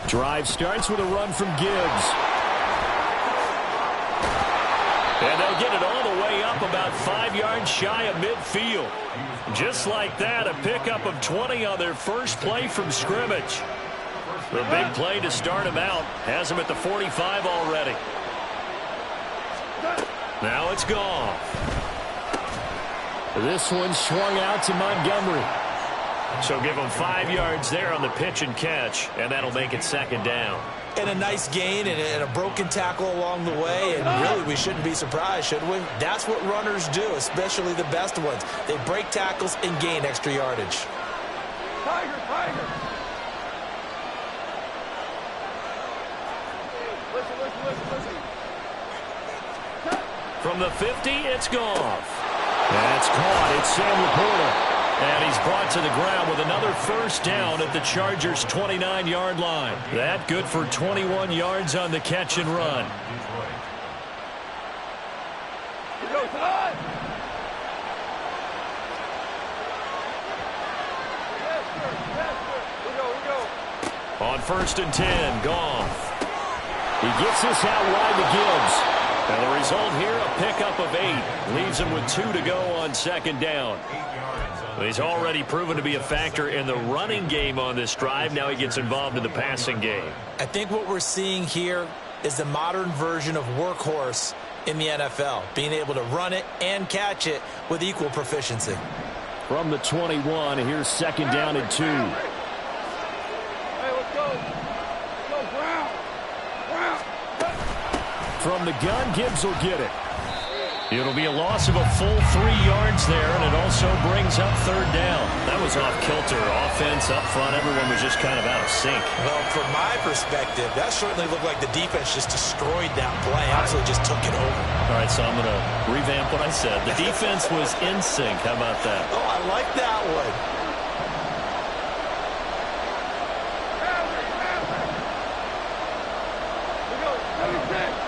Drive starts with a run from Gibbs. And they'll get it all the way up about 5 yards shy of midfield. Just like that, a pickup of 20 on their first play from scrimmage. The big play to start him out has him at the 45 already. Now it's gone. This one swung out to Montgomery. So give him 5 yards there on the pitch and catch, and that'll make it second down. And a nice gain and a broken tackle along the way, and really we shouldn't be surprised, should we? That's what runners do, especially the best ones. They break tackles and gain extra yardage. Tiger, Tiger. Listen. From the 50, it's gone. That's caught. It's Sam Laporta. And he's brought to the ground with another first down at the Chargers' 29-yard line. That good for 21 yards on the catch and run. Here goes on. Yes, sir. We go. On 1st and 10, Goff. He gets this out wide to Gibbs. And the result here, a pickup of 8. Leaves him with 2 to go on second down. He's already proven to be a factor in the running game on this drive. Now he gets involved in the passing game. I think what we're seeing here is the modern version of workhorse in the NFL, being able to run it and catch it with equal proficiency. From the 21, here's second down and 2. Hey, let's go. Brown. From the gun, Gibbs will get it. It'll be a loss of a full 3 yards there, and it also brings up third down. That was off kilter. Offense up front, everyone was just kind of out of sync. Well, from my perspective, that certainly looked like the defense just destroyed that play. Absolutely just took it over. All right, so I'm going to revamp what I said. The defense was in sync. How about that? Oh, I like that one. We go. 76.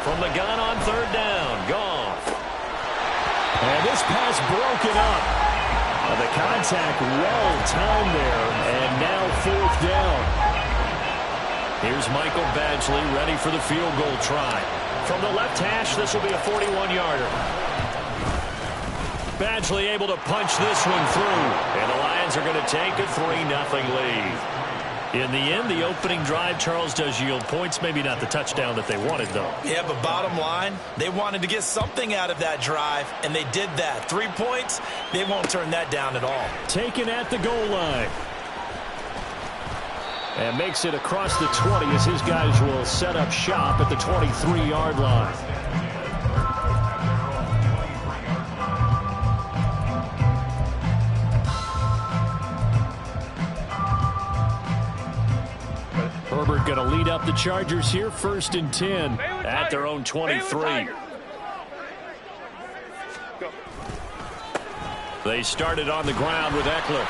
From the gun on third down, Goff. And this pass broken up. The contact well timed there, and now fourth down. Here's Michael Badgley ready for the field goal try. From the left hash, this will be a 41-yarder. Badgley able to punch this one through, and the Lions are going to take a 3-0 lead. In the end, the opening drive, Charles, does yield points. Maybe not the touchdown that they wanted, though. Yeah, but bottom line, they wanted to get something out of that drive, and they did that. 3 points, they won't turn that down at all. Taken at the goal line. And makes it across the 20 as his guys will set up shop at the 23-yard line. Herbert going to lead up the Chargers here, 1st and 10 at their own 23. They started on the ground with Eckler.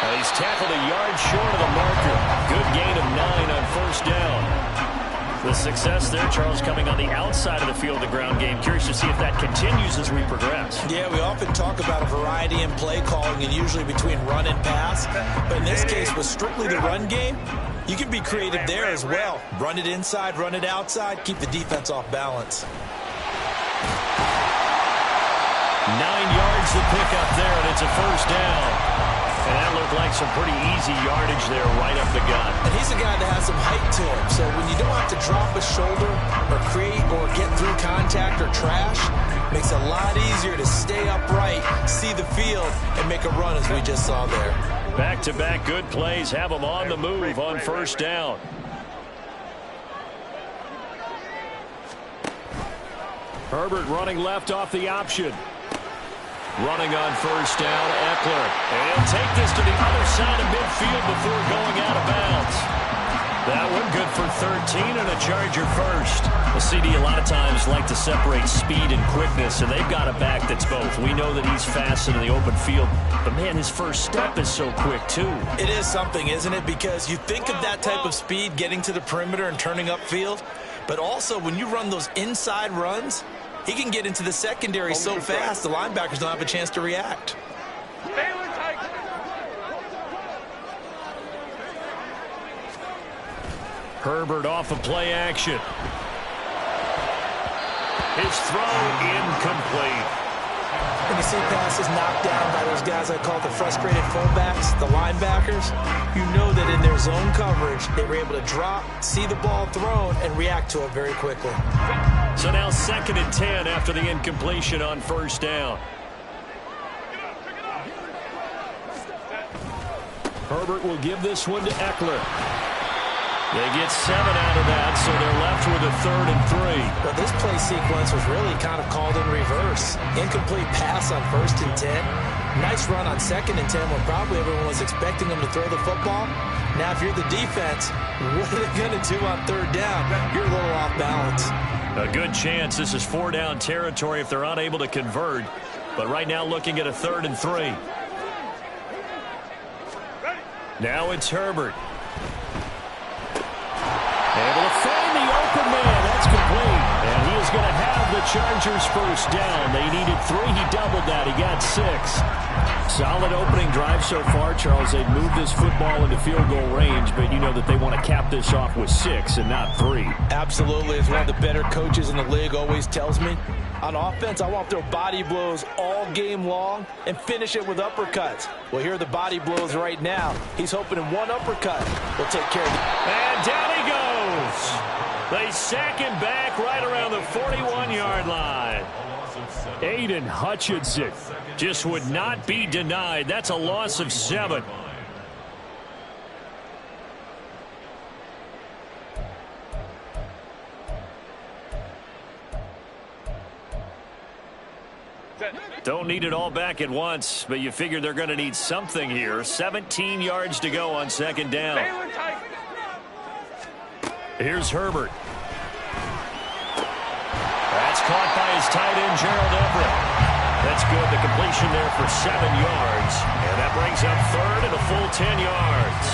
And he's tackled a yard short of the marker. Good gain of 9 on first down. The success there, Charles, coming on the outside of the field, the ground game. Curious to see if that continues as we progress. Yeah, we often talk about a variety in play calling and usually between run and pass. But in this case, with strictly the run game, you can be creative there as well. Run it inside, run it outside, keep the defense off balance. 9 yards to pick up there, and it's a first down. And that looked like some pretty easy yardage there right up the gut. And he's a guy that has some height to him. So when you don't have to drop a shoulder or create or get through contact or trash, it makes it a lot easier to stay upright, see the field, and make a run as we just saw there. Back-to-back good plays have him on the move on first down. Herbert running left off the option. Running on first down, Eckler. And he'll take this to the other side of midfield before going out of bounds. That one good for 13 and a Charger first. The CD a lot of times like to separate speed and quickness, and they've got a back that's both. We know that he's fast in the open field, but man, his first step is so quick too. It is something, isn't it? Because you think of that type of speed getting to the perimeter and turning upfield, but also when you run those inside runs, He can get into the secondary so fast, the linebackers don't have a chance to react. Herbert off of play action. His throw incomplete. When you see passes knocked down by those guys I call the frustrated fullbacks, the linebackers, you know that in their zone coverage, they were able to drop, see the ball thrown, and react to it very quickly. So now 2nd and 10 after the incompletion on 1st down. Herbert will give this one to Eckler. They get 7 out of that, so they're left with a 3rd and 3. But this play sequence was really kind of called in reverse. Incomplete pass on 1st and 10. Nice run on 2nd and 10 when probably everyone was expecting them to throw the football. Now, if you're the defense, what are they going to do on 3rd down? You're a little off balance. A good chance this is 4-down territory if they're unable to convert. But right now looking at a 3rd and 3. Now it's Herbert. Able to find the open man. That's complete. And he is going to have the Chargers 1st down. They needed 3. He doubled that. He got 6. Solid opening drive so far, Charles. They've moved this football into field goal range, but you know that they want to cap this off with 6 and not 3. Absolutely. As one of the better coaches in the league always tells me, on offense, I want to throw body blows all game long and finish it with uppercuts. Well, here are the body blows right now. He's hoping in one uppercut will take care of it. And down he goes. They sack him back right around the 41-yard line. Aiden Hutchinson just would not be denied. That's a loss of 7. Don't need it all back at once, but you figure they're going to need something here. 17 yards to go on 2nd down. Here's Herbert. That's caught by his tight end, Gerald Everett. That's good. The completion there for 7 yards. And that brings up 3rd and a full 10 yards.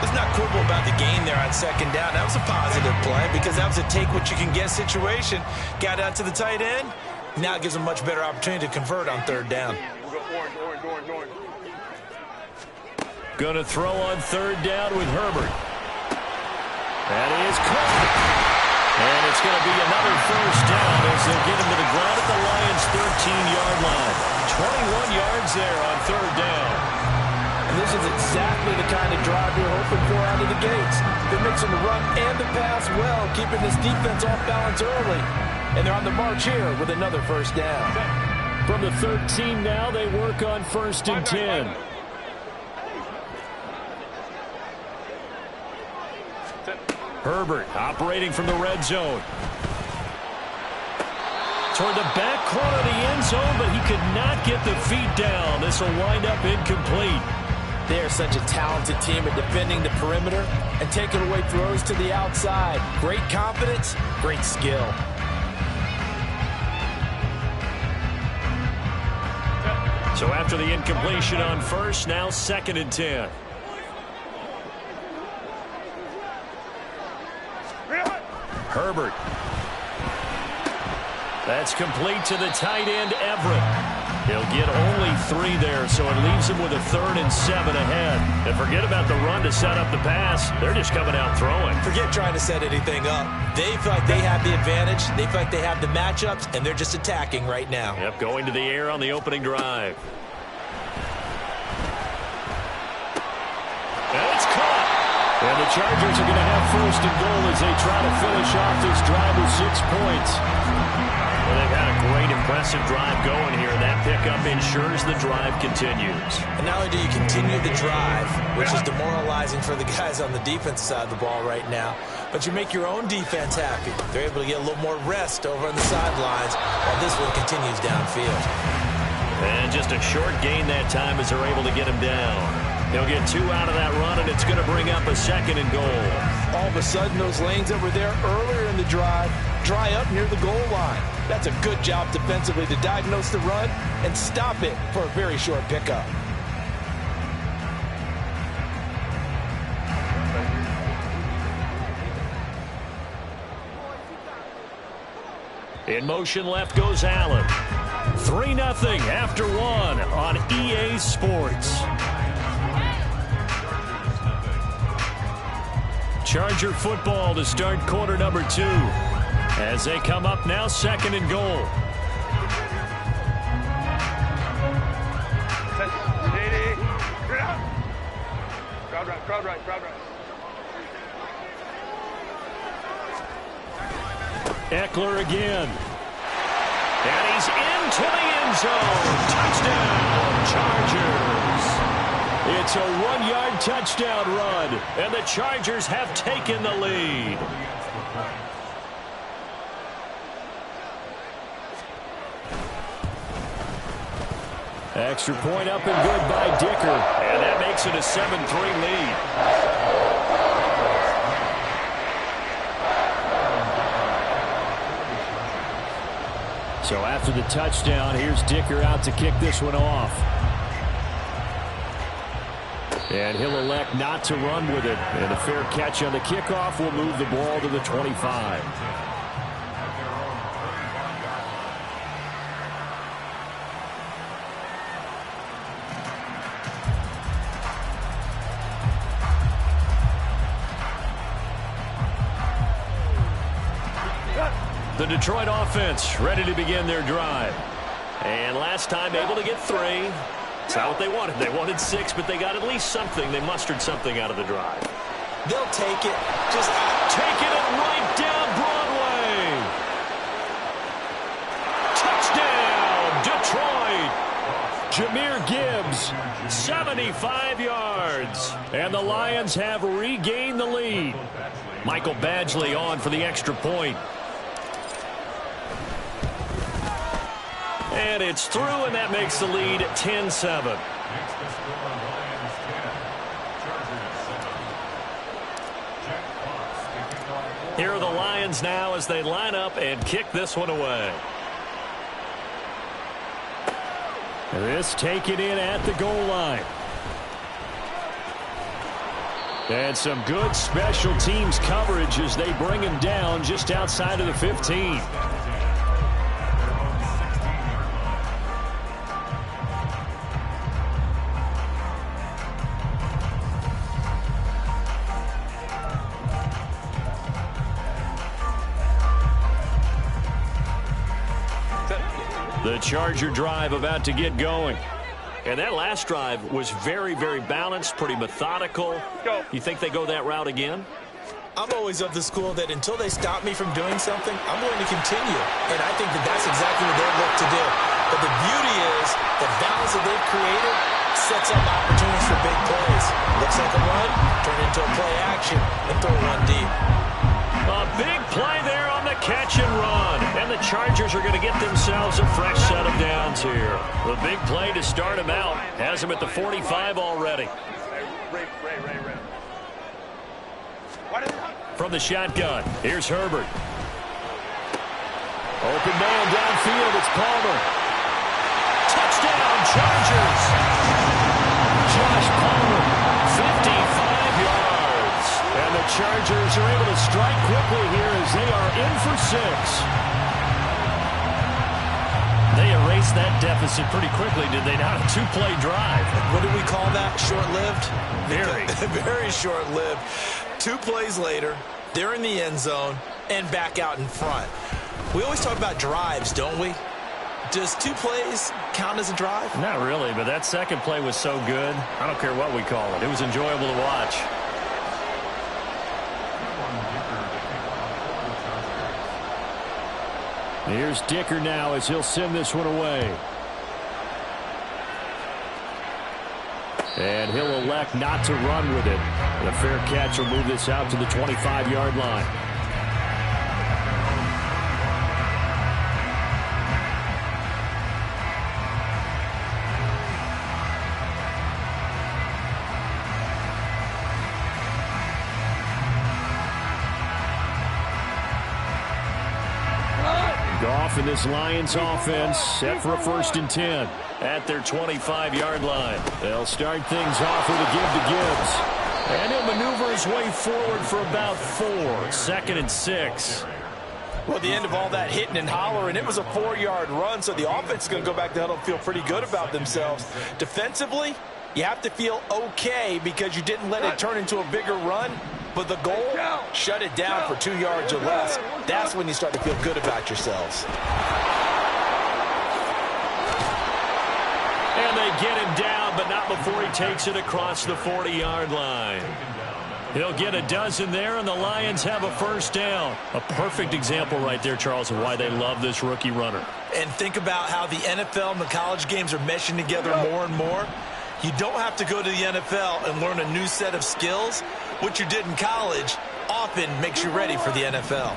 Let's not quibble about the gain there on 2nd down. That was a positive play because that was a take-what-you-can-get situation. Got out to the tight end. Now it gives them a much better opportunity to convert on 3rd down. Going to throw on 3rd down with Herbert. That is caught. And it's going to be another 1st down as they'll get him to the ground at the Lions' 13-yard line. 21 yards there on 3rd down. And this is exactly the kind of drive you're hoping for out of the gates. They're mixing the run and the pass well, keeping this defense off balance early. And they're on the march here with another 1st down. From the 13 now, they work on 1st and 10. Herbert operating from the red zone. Toward the back corner of the end zone, but he could not get the feet down. This will wind up incomplete. They're such a talented team at defending the perimeter and taking away throws to the outside. Great confidence, great skill. So after the incompletion on 1st, now 2nd and 10. Herbert. That's complete to the tight end, Everett. He'll get only 3 there, so it leaves him with a 3rd and 7 ahead. And forget about the run to set up the pass. They're just coming out throwing. Forget trying to set anything up. They feel like they have the advantage. They feel like they have the matchups, and they're just attacking right now. Yep, going to the air on the opening drive. And it's caught. And the Chargers are going to have 1st and goal as they try to finish off this drive with 6 points. Well, they've had a great, impressive drive going here. That pickup ensures the drive continues. And not only do you continue the drive, which is demoralizing for the guys on the defensive side of the ball right now, but you make your own defense happy. They're able to get a little more rest over on the sidelines while this one continues downfield. And just a short gain that time as they're able to get him down. They'll get 2 out of that run, and it's going to bring up a 2nd and goal. All of a sudden, those lanes that were there earlier in the drive dry up near the goal line. That's a good job defensively to diagnose the run and stop it for a very short pickup. In motion left goes Allen. 3-0 after one on EA Sports. Charger football to start quarter number 2. As they come up now, 2nd and goal. Crowd right. Eckler again. And he's into the end zone. Touchdown, Chargers. It's a 1-yard touchdown run, and the Chargers have taken the lead. Extra point up and good by Dicker, and that makes it a 7-3 lead. So after the touchdown, here's Dicker out to kick this one off. And he'll elect not to run with it. And a fair catch on the kickoff will move the ball to the 25. The Detroit offense ready to begin their drive. And last time able to get 3. It's not what they wanted. They wanted 6, but they got at least something. They mustered something out of the drive. They'll take it. Just taking it right down Broadway. Touchdown, Detroit. Jahmyr Gibbs, 75 yards. And the Lions have regained the lead. Michael Badgley on for the extra point. And it's through, and that makes the lead 10-7. Here are the Lions now as they line up and kick this one away. This taken in at the goal line. And some good special teams coverage as they bring him down just outside of the 15. The Charger drive about to get going. And that last drive was very, very balanced, pretty methodical. You think they go that route again? I'm always of the school that until they stop me from doing something, I'm going to continue. And I think that that's exactly what they'll look to do. But the beauty is the balance that they've created sets up opportunities for big plays. Looks like a run, turn into a play action, and throw one deep. A big play there on the catch and run. And the Chargers are going to get themselves a fresh set of downs here. The big play to start them out has them at the 45 already. From the shotgun, here's Herbert. Open man downfield, it's Palmer. Touchdown, Chargers. Josh Palmer, 55 yards. And the Chargers are able to strike quickly here as they are in for 6. They erased that deficit pretty quickly, did they not? A 2-play drive. What do we call that? Short-lived? Very. Very short-lived. 2 plays later, they're in the end zone and back out in front. We always talk about drives, don't we? Does 2 plays count as a drive? Not really, but that second play was so good. I don't care what we call it. It was enjoyable to watch. Here's Dicker now as he'll send this one away. And he'll elect not to run with it. And a fair catch will move this out to the 25-yard line. Goff in this Lions offense set for a 1st and 10 at their 25-yard line. They'll start things off with a give to Gibbs. And he'll maneuver his way forward for about 4. 2nd and 6. Well, the end of all that hitting and hollering, it was a 4-yard run, so the offense is going to go back to huddle and feel pretty good about themselves. Defensively, you have to feel okay because you didn't let it turn into a bigger run, but the goal, shut it down for 2 yards or less. That's when you start to feel good about yourselves. And they get him down, but not before he takes it across the 40-yard line. He'll get a dozen there, and the Lions have a first down. A perfect example right there, Charles, of why they love this rookie runner. And think about how the NFL and the college games are meshing together more and more. You don't have to go to the NFL and learn a new set of skills. What you did in college often makes you ready for the NFL.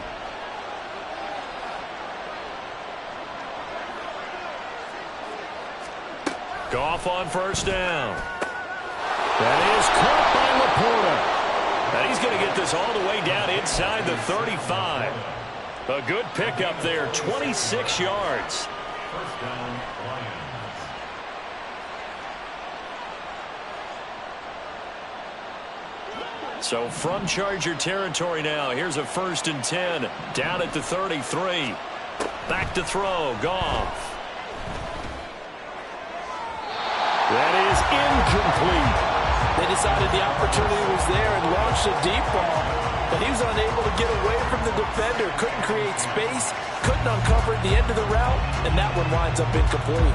Goff on first down. That is caught by Laporta. And he's going to get this all the way down inside the 35. A good pickup there, 26 yards. First down, Lions. So from Charger territory now, here's a 1st and 10 down at the 33. Back to throw, Goff. That is incomplete. They decided the opportunity was there and launched a deep ball, but he was unable to get away from the defender, couldn't create space, couldn't uncover the end of the route, and that one winds up incomplete.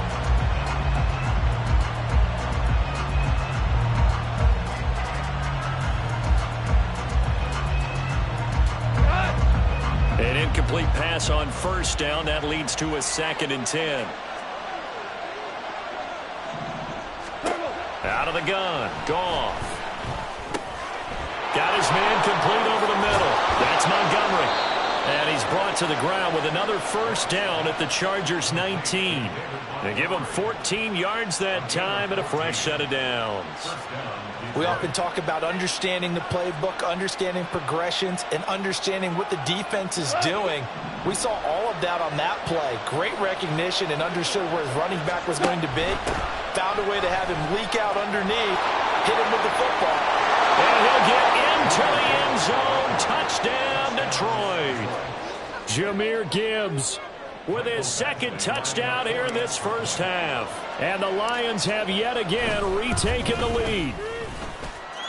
An incomplete pass on first down. That leads to a 2nd and 10. Out of the gun, Goff. Got his man complete over the middle. That's Montgomery. And he's brought to the ground with another first down at the Chargers' 19. They give him 14 yards that time and a fresh set of downs. We often talk about understanding the playbook, understanding progressions, and understanding what the defense is doing. We saw all of that on that play. Great recognition and understood where his running back was going to be. Found a way to have him leak out underneath, hit him with the football. And he'll get into the end zone. Touchdown, Detroit. Jahmyr Gibbs with his 2nd touchdown here in this first half. And the Lions have yet again retaken the lead.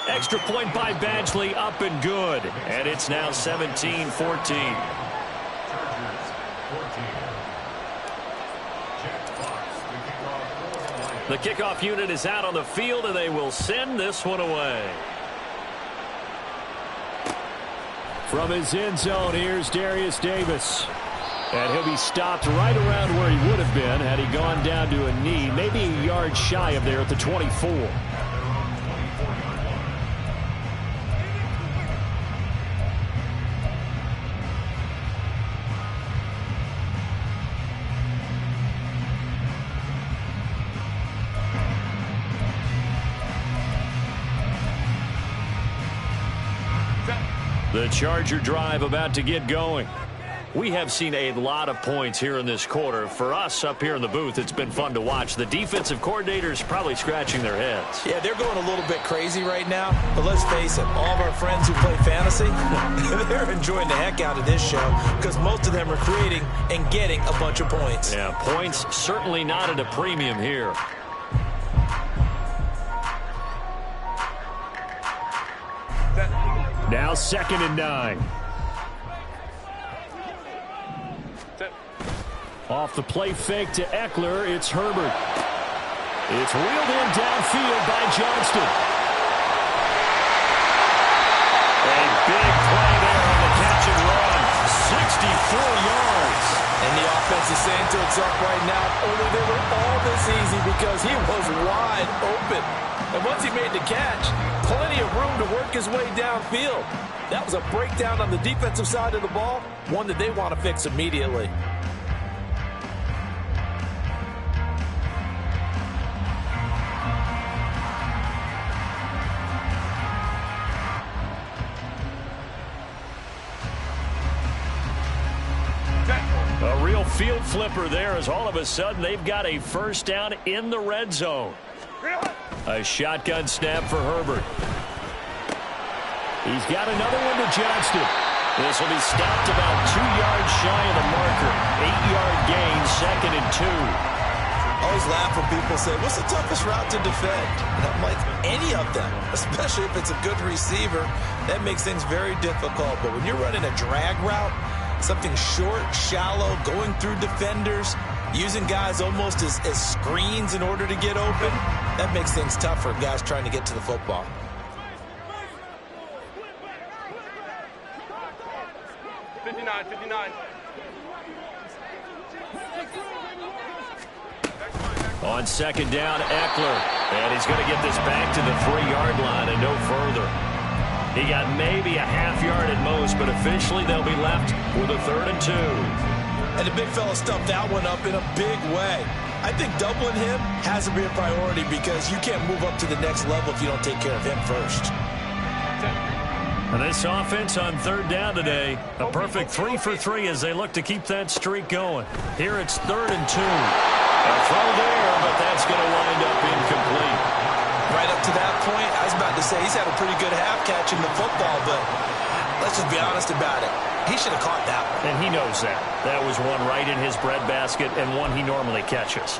Extra point by Badgley, up and good. And it's now 17-14. The kickoff unit is out on the field, and they will send this one away. From his end zone, here's Darius Davis. And he'll be stopped right around where he would have been had he gone down to a knee, maybe a yard shy of there at the 24. The Charger drive about to get going. We have seen a lot of points here in this quarter. For us up here in the booth, it's been fun to watch. The defensive coordinators probably scratching their heads. Yeah, they're going a little bit crazy right now. But let's face it, all of our friends who play fantasy, they're enjoying the heck out of this show because most of them are creating and getting a bunch of points. Yeah, points certainly not at a premium here. Now 2nd and 9. Off the play fake to Eckler, it's Herbert. It's wheeled in downfield by Johnston. A big play there on the catch and run. 64 yards. And the offense is saying to itself right now, only they were all this easy because he was wide open. And once he made the catch, plenty of room to work his way downfield. That was a breakdown on the defensive side of the ball, one that they want to fix immediately. A real field flipper there as all of a sudden they've got a first down in the red zone. A shotgun snap for Herbert. He's got another one to Johnston. This will be stopped about 2 yards shy of the marker. 8-yard gain, 2nd and 2. I always laugh when people say, what's the toughest route to defend? And I'm like, any of them, especially if it's a good receiver. That makes things very difficult. But when you're running a drag route, something short, shallow, going through defenders, using guys almost as screens in order to get open, that makes things tough for guys trying to get to the football. On 2nd down, Eckler. And he's going to get this back to the 3-yard line and no further. He got maybe a half yard at most, but officially they'll be left with a 3rd and 2. And the big fella stuffed that one up in a big way. I think doubling him has to be a priority because you can't move up to the next level if you don't take care of him first. And this offense on 3rd down today, a perfect 3 for 3 as they look to keep that streak going. Here it's 3rd and 2. A throw there, but that's going to wind up incomplete. Right up to that point, I was about to say he's had a pretty good half catching the football, but let's just be honest about it. He should have caught that one. And he knows that. That was one right in his breadbasket and one he normally catches.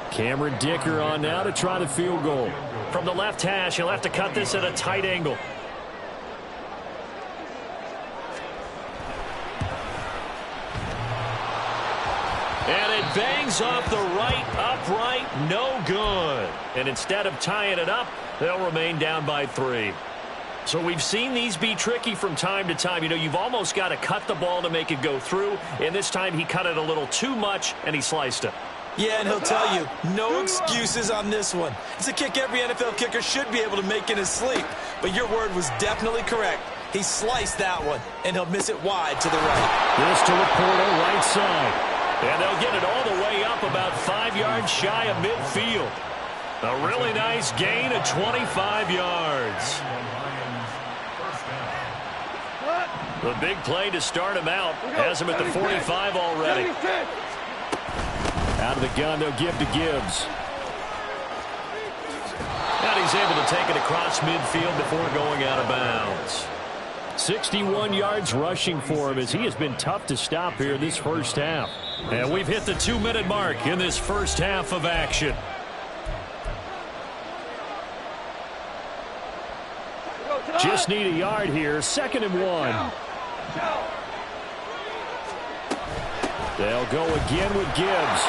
Cameron Dicker on now to try the field goal. From the left hash, he'll have to cut this at a tight angle. And it bangs off the right upright, no good. And instead of tying it up, they'll remain down by 3. So we've seen these be tricky from time to time. You know, you've almost got to cut the ball to make it go through. And this time he cut it a little too much, and he sliced it. Yeah, and he'll tell you, no excuses on this one. It's a kick every NFL kicker should be able to make in his sleep. But your word was definitely correct. He sliced that one, and he'll miss it wide to the right. This to Laporta, right side. And they'll get it all the way up about 5 yards shy of midfield. A really nice gain of 25 yards. The big play to start him out has him at the 45 already. Out of the gun, they'll give to Gibbs. And he's able to take it across midfield before going out of bounds. 61 yards rushing for him as he has been tough to stop here this first half. And we've hit the 2-minute mark in this first half of action. Just need a yard here. 2nd and 1. They'll go again with Gibbs.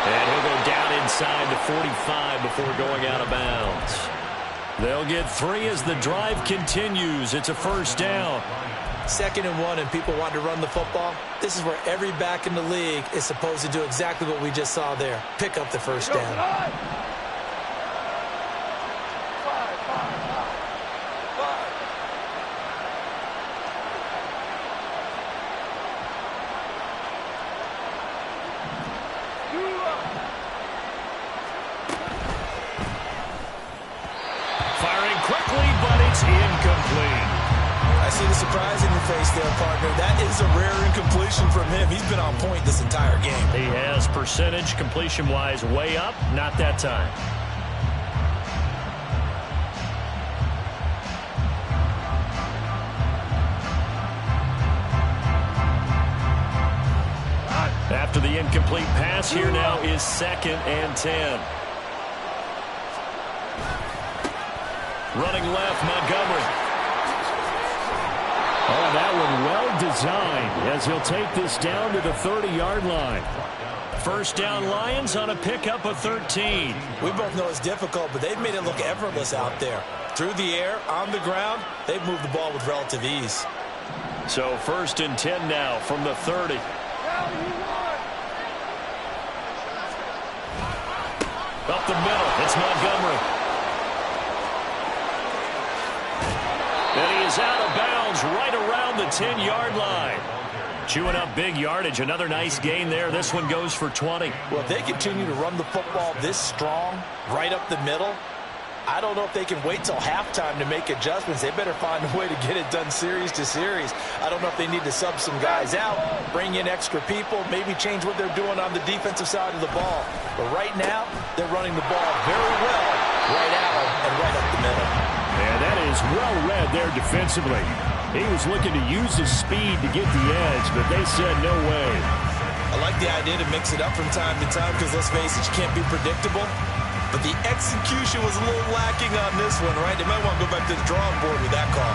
And he'll go down inside the 45 before going out of bounds. They'll get 3 as the drive continues. It's a 1st down. 2nd and 1, and people want to run the football. This is where every back in the league is supposed to do exactly what we just saw there. Pick up the 1st down. Firing quickly, but it's incomplete. I see the surprise in your face there, partner. That is a rare incompletion from him. He's been on point this entire game. He has percentage completion-wise way up, not that time. After the incomplete pass, here now is 2nd and 10. Running left, Montgomery. Oh, that one well designed as he'll take this down to the 30-yard line. 1st down Lions on a pickup of 13. We both know it's difficult, but they've made it look effortless out there. Through the air, on the ground, they've moved the ball with relative ease. So 1st and 10 now from the 30. Up the middle, it's Montgomery. And he is out of bounds right around the 10-yard line. Chewing up big yardage. Another nice gain there. This one goes for 20. Well, if they continue to run the football this strong, right up the middle, I don't know if they can wait till halftime to make adjustments. They better find a way to get it done series to series. I don't know if they need to sub some guys out, bring in extra people, maybe change what they're doing on the defensive side of the ball. But right now, they're running the ball very well right out and right up the middle. And that is well read there defensively. He was looking to use his speed to get the edge, but they said no way. I like the idea to mix it up from time to time because, let's face it, you can't be predictable. But the execution was a little lacking on this one, right? They might want to go back to the drawing board with that call.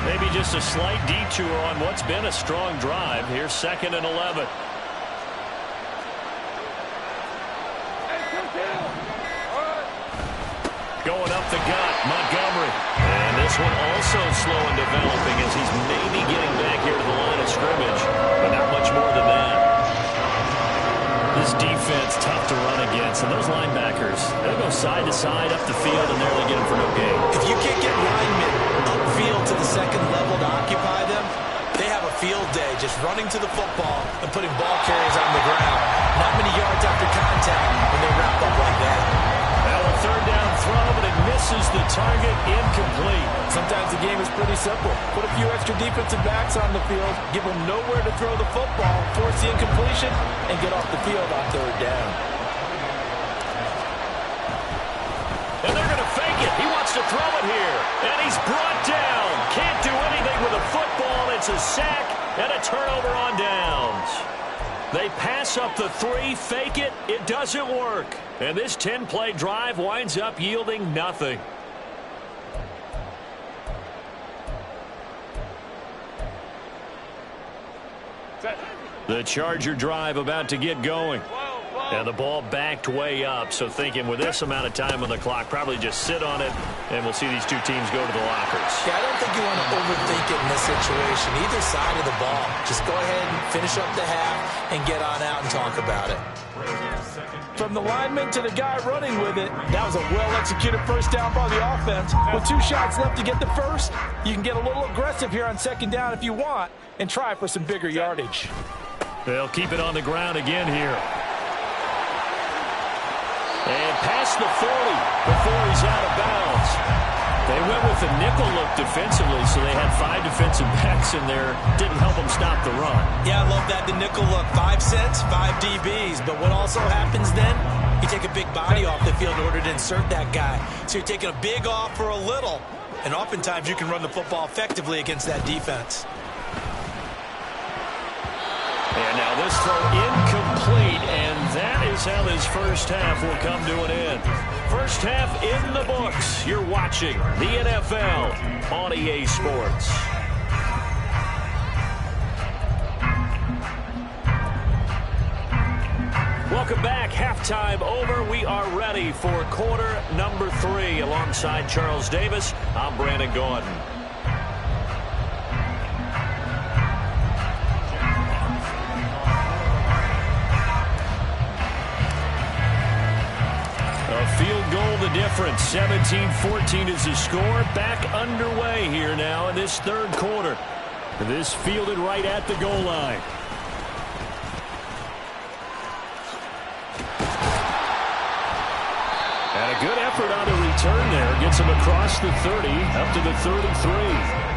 Maybe just a slight detour on what's been a strong drive. Here's 2nd and 11. Going up the gut, Montgomery. And this one also slow in developing as he's maybe getting back here to the line of scrimmage, but not much more than that. This defense tough to run against, and those linebackers, they'll go side to side up the field, and there they get them for no gain. If you can't get linemen upfield to the second level to occupy them, they have a field day just running to the football and putting ball carriers on the ground. Not many yards after contact when they wrap up like that. Now a 3rd down throw, but it misses the target, incomplete. Sometimes the game is pretty simple. Put a few extra defensive backs on the field, give them nowhere to throw the football, force the incompletion, and get off the field on 3rd down. And they're going to fake it. He wants to throw it here. And he's brought down. Can't do anything with a football. It's a sack and a turnover on downs. They pass up the 3, fake it. It doesn't work. And this 10-play drive winds up yielding nothing. The Charger drive about to get going. And the ball backed way up, so thinking with this amount of time on the clock, probably just sit on it, and we'll see these two teams go to the lockers. Yeah, I don't think you want to overthink it in this situation. Either side of the ball. Just go ahead and finish up the half and get on out and talk about it. From the lineman to the guy running with it, that was a well-executed 1st down by the offense. With 2 shots left to get the first, you can get a little aggressive here on 2nd down if you want and try for some bigger yardage. They'll keep it on the ground again here. And past the 40 before he's out of bounds. They went with the nickel look defensively, so they had 5 defensive backs in there. Didn't help them stop the run. Yeah, I love that, the nickel look. 5 cents, 5 DBs. But what also happens then, you take a big body off the field in order to insert that guy. So you're taking a big off for a little. And oftentimes you can run the football effectively against that defense. And now this throw incomplete, and that is how this first half will come to an end. First half in the books. You're watching the NFL on EA Sports. Welcome back. Halftime over. We are ready for quarter number 3. Alongside Charles Davis, I'm Brandon Gordon. Field goal the difference. 17-14 is the score. Back underway here now in this 3rd quarter. This fielded right at the goal line. And a good effort on the return there. Gets him across the 30 up to the 33.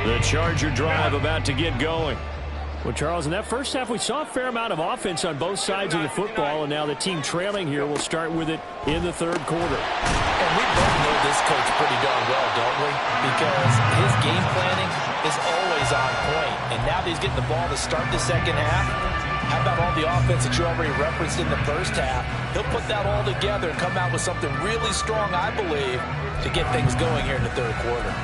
The Charger drive about to get going. Well, Charles, in that first half, we saw a fair amount of offense on both sides of the football, and now the team trailing here will start with it in the 3rd quarter. And we both know this coach pretty darn well, don't we? Because his game planning is always on point. And now that he's getting the ball to start the 2nd half, how about all the offense that you already referenced in the first half? He'll put that all together and come out with something really strong, I believe, to get things going here in the 3rd quarter.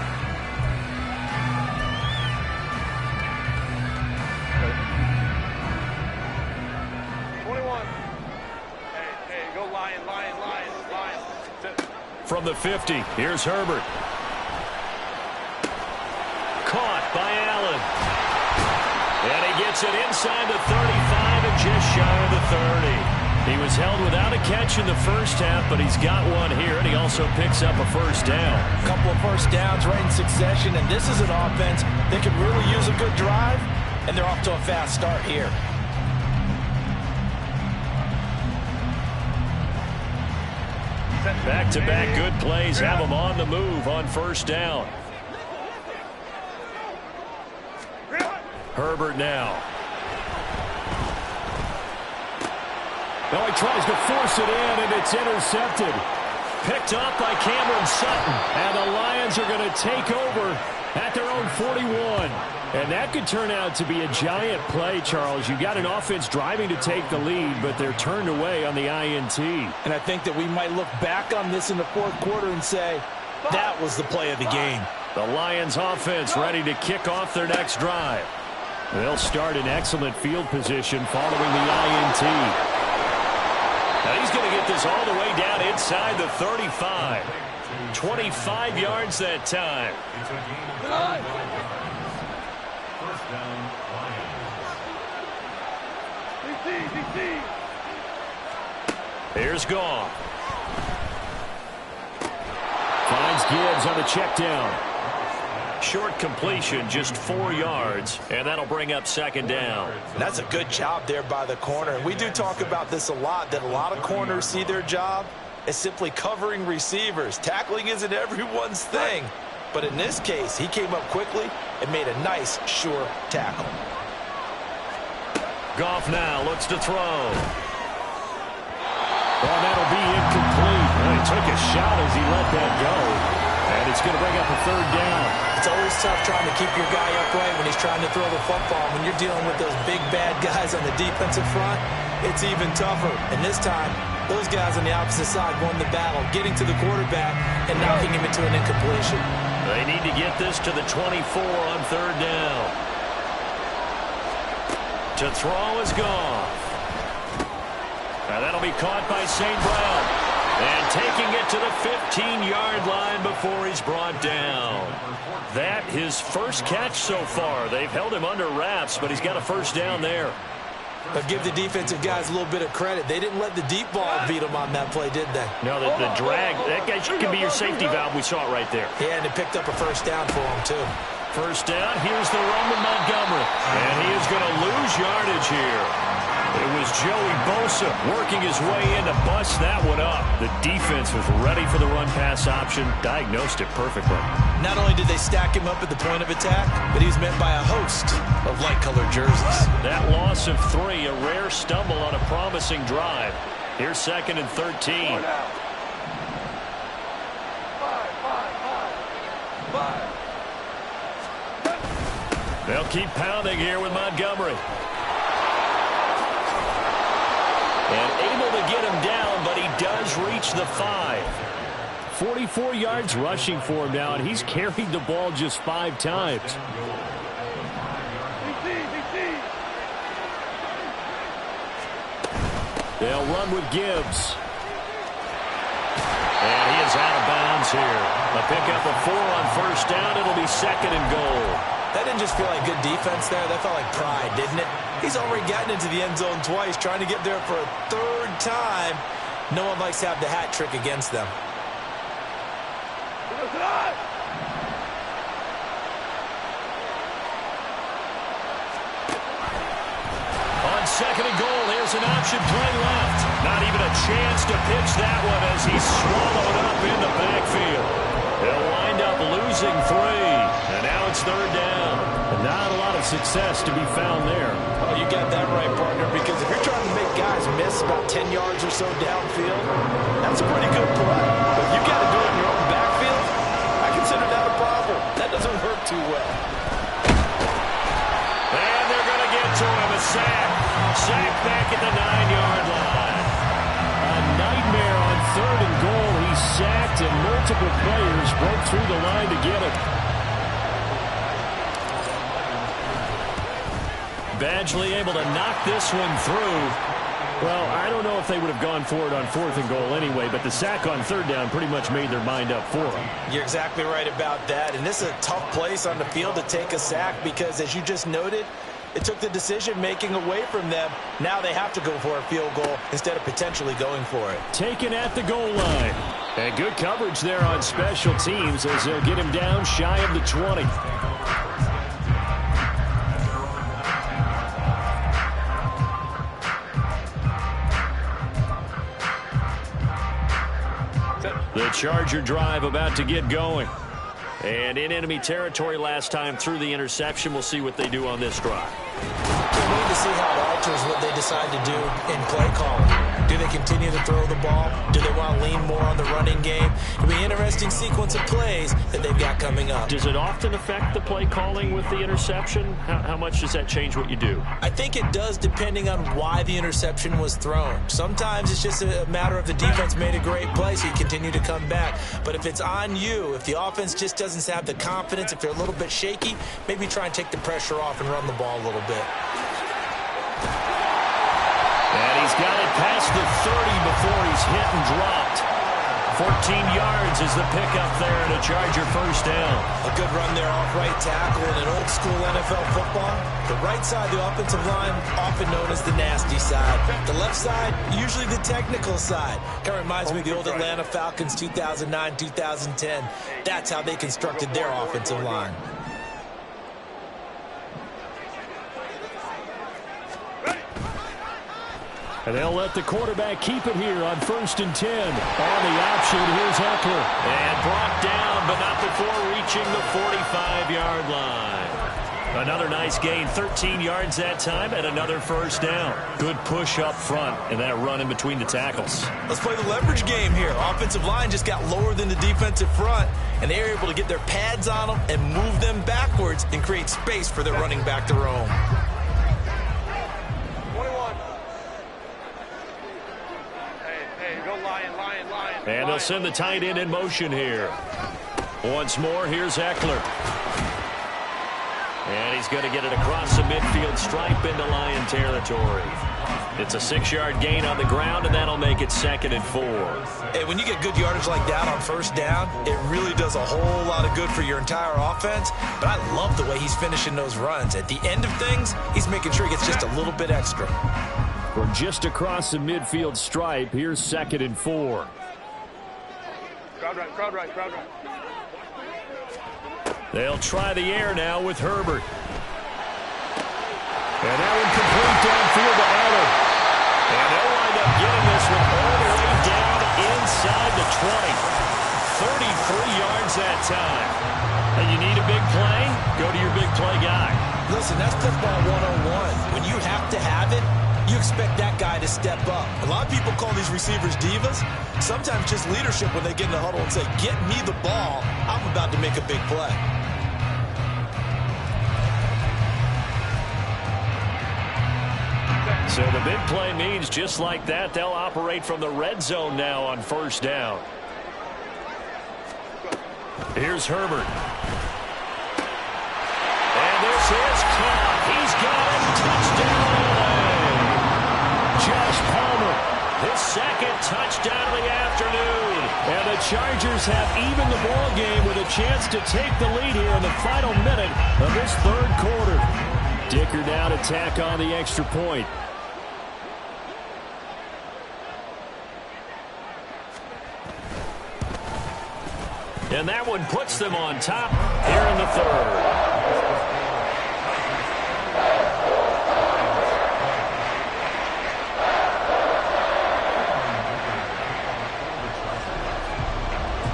From the 50, here's Herbert. Caught by Allen. And he gets it inside the 35 and just shy of the 30. He was held without a catch in the first half, but he's got one here, and he also picks up a first down. A couple of first downs right in succession, and this is an offense that could really use a good drive, and they're off to a fast start here. Back-to-back good plays have them on the move on first down. Herbert now. Oh, he tries to force it in, and it's intercepted. Picked up by Cameron Sutton. And the Lions are going to take over at their own 41. And that could turn out to be a giant play, Charles. You got an offense driving to take the lead, but they're turned away on the INT. And I think that we might look back on this in the fourth quarter and say, that was the play of the game. The Lions offense ready to kick off their next drive. They'll start in excellent field position following the INT. Now he's going to get this all the way down inside the 35. 25 yards that time. First down, Lions. Here's Goff. Finds Gibbs on the check down. Short completion, just 4 yards, and that'll bring up second down. That's a good job there by the corner. And we do talk about this a lot, that a lot of corners see their job as simply covering receivers. Tackling isn't everyone's thing. But in this case, he came up quickly and made a nice, sure tackle. Goff now looks to throw. Oh, that'll be incomplete. He took a shot as he let that go. And it's going to bring up a third down. It's always tough trying to keep your guy upright when he's trying to throw the football. When you're dealing with those big, bad guys on the defensive front, it's even tougher. And this time, those guys on the opposite side won the battle, getting to the quarterback and knocking him into an incompletion. They need to get this to the 24 on third down. To throw is Goff. Now that'll be caught by St. Brown. And taking it to the 15-yard line before he's brought down. That his first catch so far. They've held him under wraps, but he's got a first down there. But give the defensive guys a little bit of credit. They didn't let the deep ball beat them on that play, did they? No, the drag, that guy can be your safety valve. We saw it right there. Yeah, and it picked up a first down for him, too. First down, here's the run to Montgomery. And he is going to lose yardage here. It was Joey Bosa working his way in to bust that one up. The defense was ready for the run-pass option, diagnosed it perfectly. Not only did they stack him up at the point of attack, but he was met by a host of light-colored jerseys. That loss of 3, a rare stumble on a promising drive. Here's second and 13. They'll keep pounding here with Montgomery. And able to get him down, but he does reach the 5. 44 yards rushing for him now, and he's carried the ball just 5 times. They'll run with Gibbs. And he is out of bounds here. A pickup of 4 on first down. It'll be second and goal. That didn't just feel like good defense there. That felt like pride, didn't it? He's already gotten into the end zone twice, trying to get there for a third time. No one likes to have the hat trick against them. On second and goal, here's an option play left. Not even a chance to pitch that one as he's swallowed up in the backfield. They'll wind up losing 3. And now it's third down. Not a lot of success to be found there. Oh, you got that right, partner, because if you're trying to make guys miss about 10 yards or so downfield, that's a pretty good play. But if you got to do it in your own backfield, I consider that a problem. That doesn't work too well. And they're going to get to him. A sack. Sack back at the 9-yard line. A nightmare on third and goal. He's sacked, and multiple players broke through the line to get him. Badgley able to knock this one through. Well, I don't know if they would have gone for it on 4th and goal anyway, but the sack on third down pretty much made their mind up for them. You're exactly right about that, and this is a tough place on the field to take a sack because, as you just noted, it took the decision-making away from them. Now they have to go for a field goal instead of potentially going for it. Taken at the goal line. And good coverage there on special teams as they'll get him down shy of the 20. The Charger drive about to get going. And in enemy territory last time through the interception. We'll see what they do on this drive. Can't wait to see how it alters what they decide to do in play calling. Do they continue to throw the ball? Do they want to lean more on the running game? It'll be an interesting sequence of plays that they've got coming up. Does it often affect the play calling with the interception? How much does that change what you do? I think it does depending on why the interception was thrown. Sometimes it's just a matter of the defense made a great play, so you continue to come back. But if it's on you, if the offense just doesn't have the confidence, if they're a little bit shaky, maybe try and take the pressure off and run the ball a little bit. And he's got it past the 30 before he's hit and dropped. 14 yards is the pickup there and a Charger first down. A good run there off right tackle in an old school NFL football. The right side, the offensive line, often known as the nasty side. The left side, usually the technical side. Kind of reminds me of the old Atlanta Falcons 2009, 2010. That's how they constructed their offensive line. And they'll let the quarterback keep it here on 1st and 10. On the option, here's Eckler. And brought down, but not before reaching the 45-yard line. Another nice gain, 13 yards that time, and another first down. Good push up front, and that run in between the tackles. Let's play the leverage game here. Offensive line just got lower than the defensive front, and they were able to get their pads on them and move them backwards and create space for their running back to roam. And they'll send the tight end in motion here. Once more, here's Eckler. And he's going to get it across the midfield stripe into Lion territory. It's a 6-yard gain on the ground, and that'll make it 2nd and 4. Hey, when you get good yardage like that on first down, it really does a whole lot of good for your entire offense. But I love the way he's finishing those runs. At the end of things, he's making sure he gets just a little bit extra. We're just across the midfield stripe. Here's 2nd and 4. Crowd right. They'll try the air now with Herbert. And that one complete downfield to Allen. And they'll wind up getting this one all the way down inside the 20. 33 yards that time. And you need a big play? Go to your big play guy. Listen, that's football 101. When you have to have it, you expect that guy to step up. A lot of people call these receivers divas. Sometimes just leadership when they get in the huddle and say, get me the ball. I'm about to make a big play. So the big play means just like that, they'll operate from the red zone now on first down. Here's Herbert. And this is caught. He's got it. Touchdown. Josh Palmer, his 2nd touchdown of the afternoon. And the Chargers have evened the ball game with a chance to take the lead here in the final minute of this 3rd quarter. Dicker now to tack on the extra point. And that one puts them on top here in the 3rd.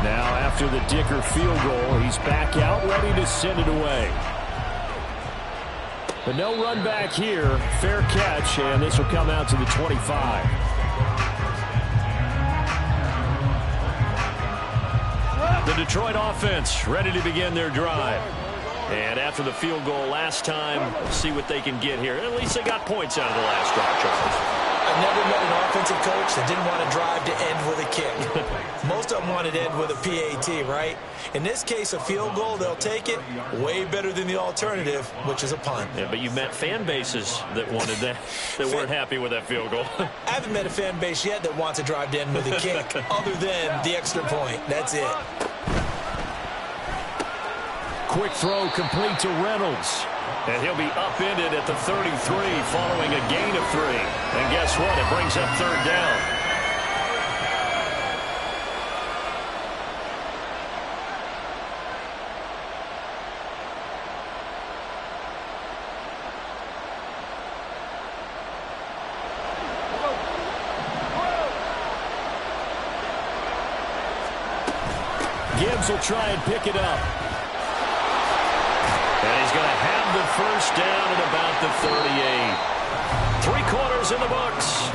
Now after the Dicker field goal, he's back out ready to send it away. But no run back here. Fair catch, and this will come out to the 25. The Detroit offense ready to begin their drive. And after the field goal last time, see what they can get here. At least they got points out of the last drive, Charles. I've never met an offensive coach that didn't want to drive to end with a kick. Most of them wanted to end with a PAT, right? In this case, a field goal, they'll take it. Way better than the alternative, which is a punt. Yeah, but you've met fan bases that wanted that, that weren't happy with that field goal. I haven't met a fan base yet that wants to drive to end with a kick, other than the extra point. That's it. Quick throw complete to Reynolds. And he'll be upended at the 33 following a gain of 3. And guess what? It brings up 3rd down. Gibbs will try and pick it up. And he's going to have the first down at about the 38. 3 quarters in the books.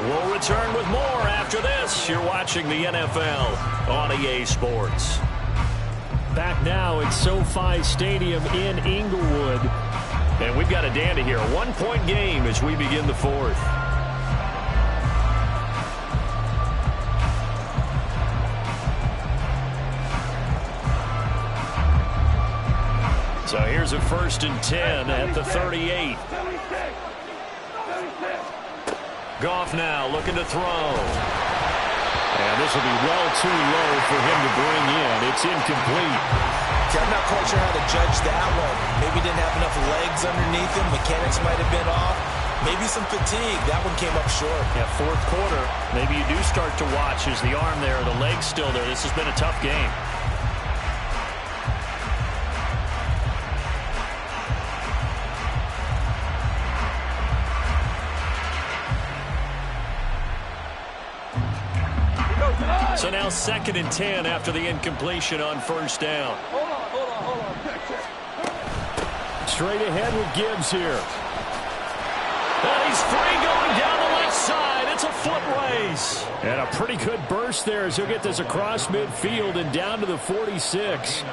We'll return with more after this. You're watching the NFL on EA Sports. Back now at SoFi Stadium in Inglewood. And we've got a dandy here. A 1-point game as we begin the 4th. So here's a 1st and 10 at the 38. Goff now looking to throw. And this will be well too low for him to bring in. It's incomplete. See, I'm not quite sure how to judge that one. Maybe didn't have enough legs underneath him. Mechanics might have been off. Maybe some fatigue. That one came up short. Yeah, 4th quarter. Maybe you do start to watch as the arm there, the leg's still there. This has been a tough game. So now 2nd and 10 after the incompletion on 1st down. Hold on. Straight ahead with Gibbs here. And he's free going down the left side. It's a foot race. And a pretty good burst there as he'll get this across midfield and down to the 46.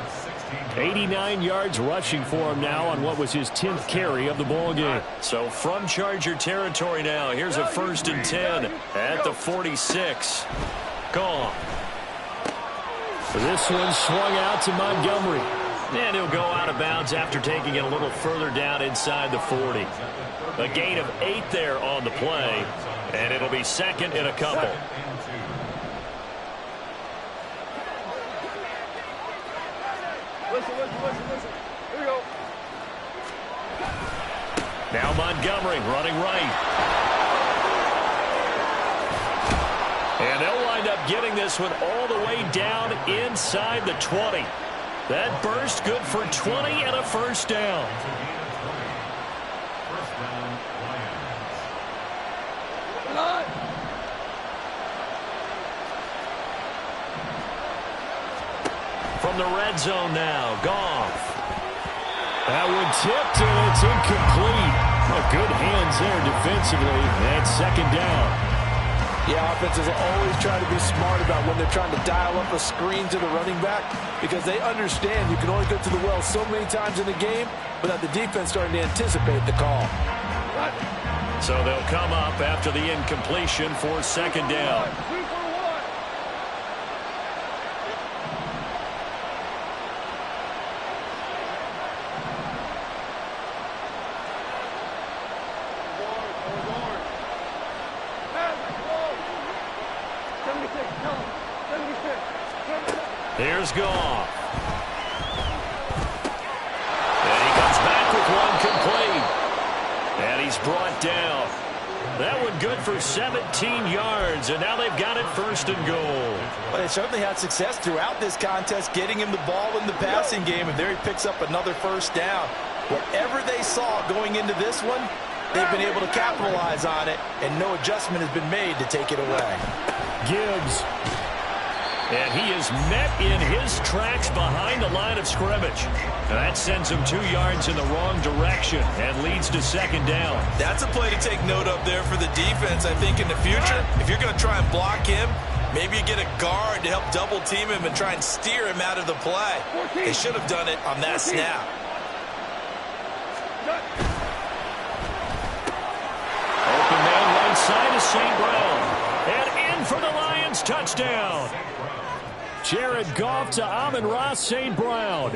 89 yards rushing for him now on what was his 10th carry of the ball game. So from Charger territory now, here's a 1st and 10 at the 46. Gone. This one swung out to Montgomery. And he'll go out of bounds after taking it a little further down inside the 40. A gain of 8 there on the play. And it'll be 2nd and a couple. Listen. Here we go. Now Montgomery running right. And they'll wind up getting this one all the way down inside the 20. That burst good for 20 and a 1st down. From the red zone now, Goff. That one tipped and it's incomplete. Good hands there defensively. And 2nd down. Yeah, offenses will always try to be smart about when they're trying to dial up a screen to the running back because they understand you can only go to the well so many times in the game without the defense starting to anticipate the call. So they'll come up after the incompletion for 2nd down. Here's Goff. And he comes back with one complete. And he's brought down. That one good for 17 yards, and now they've got it 1st and goal. Well, they certainly had success throughout this contest getting him the ball in the passing game, and there he picks up another 1st down. Whatever they saw going into this one, they've been able to capitalize on it, and no adjustment has been made to take it away. Gibbs. And he is met in his tracks behind the line of scrimmage. And that sends him 2 yards in the wrong direction and leads to 2nd down. That's a play to take note of there for the defense. I think in the future, if you're going to try and block him, maybe you get a guard to help double team him and try and steer him out of the play. They should have done it on that snap. Open man right side is St. Brown. And in for the Lions touchdown. Jared Goff to Amon-Ra St. Brown.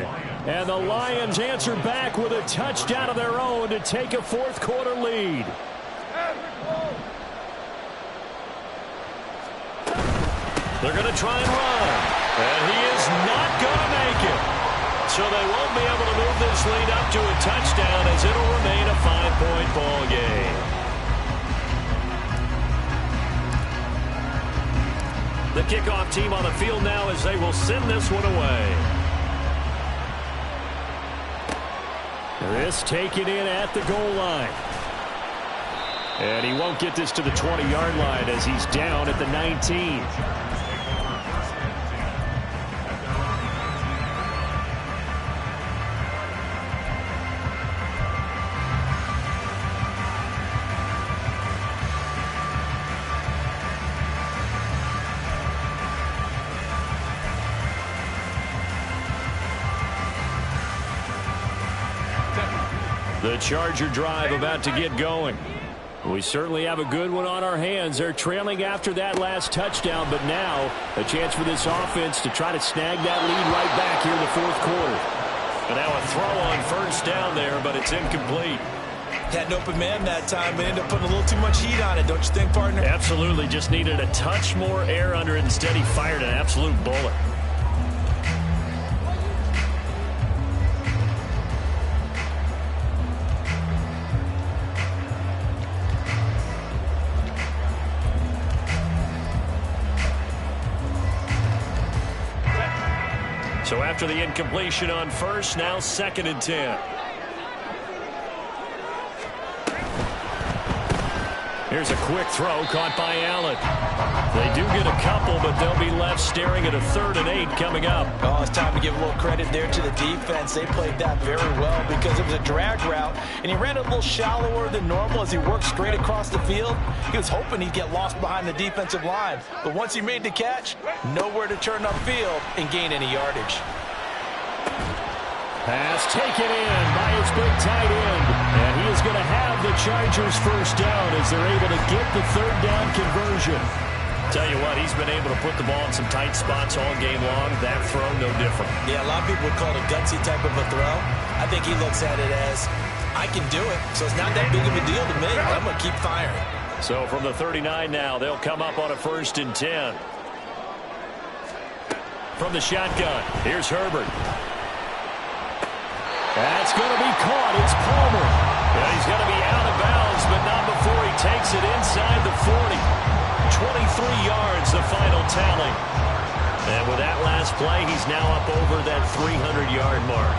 And the Lions answer back with a touchdown of their own to take a 4th quarter lead. They're going to try and run. And he is not going to make it. So they won't be able to move this lead up to a touchdown as it'll remain a 5-point ball game. The kickoff team on the field now as they will send this one away. This taken in at the goal line. And he won't get this to the 20-yard line as he's down at the 19. The Charger drive about to get going. We certainly have a good one on our hands. They're trailing after that last touchdown, but now a chance for this offense to try to snag that lead right back here in the fourth quarter. And now a throw on first down there, but it's incomplete. Had an open man that time, but ended up putting a little too much heat on it, don't you think, partner? Absolutely. Just needed a touch more air under it. Instead, he fired an absolute bullet. So after the incompletion on first, now 2nd and 10. Here's a quick throw caught by Allen. They do get a couple, but they'll be left staring at a 3rd and 8 coming up. Oh, it's time to give a little credit there to the defense. They played that very well because it was a drag route, and he ran a little shallower than normal as he worked straight across the field. He was hoping he'd get lost behind the defensive line, but once he made the catch, nowhere to turn upfield and gain any yardage. Pass taken in by its big tight end. And he is going to have the Chargers first down as they're able to get the 3rd down conversion. Tell you what, he's been able to put the ball in some tight spots all game long. That throw, no different. Yeah, a lot of people would call it a gutsy type of a throw. I think he looks at it as, I can do it, so it's not that big of a deal to me. I'm going to keep firing. So from the 39 now, they'll come up on a 1st and 10. From the shotgun, here's Herbert. That's going to be caught. It's Palmer. Yeah, he's going to be out of bounds, but not before he takes it inside the 40. 23 yards, the final tally. And with that last play, he's now up over that 300-yard mark.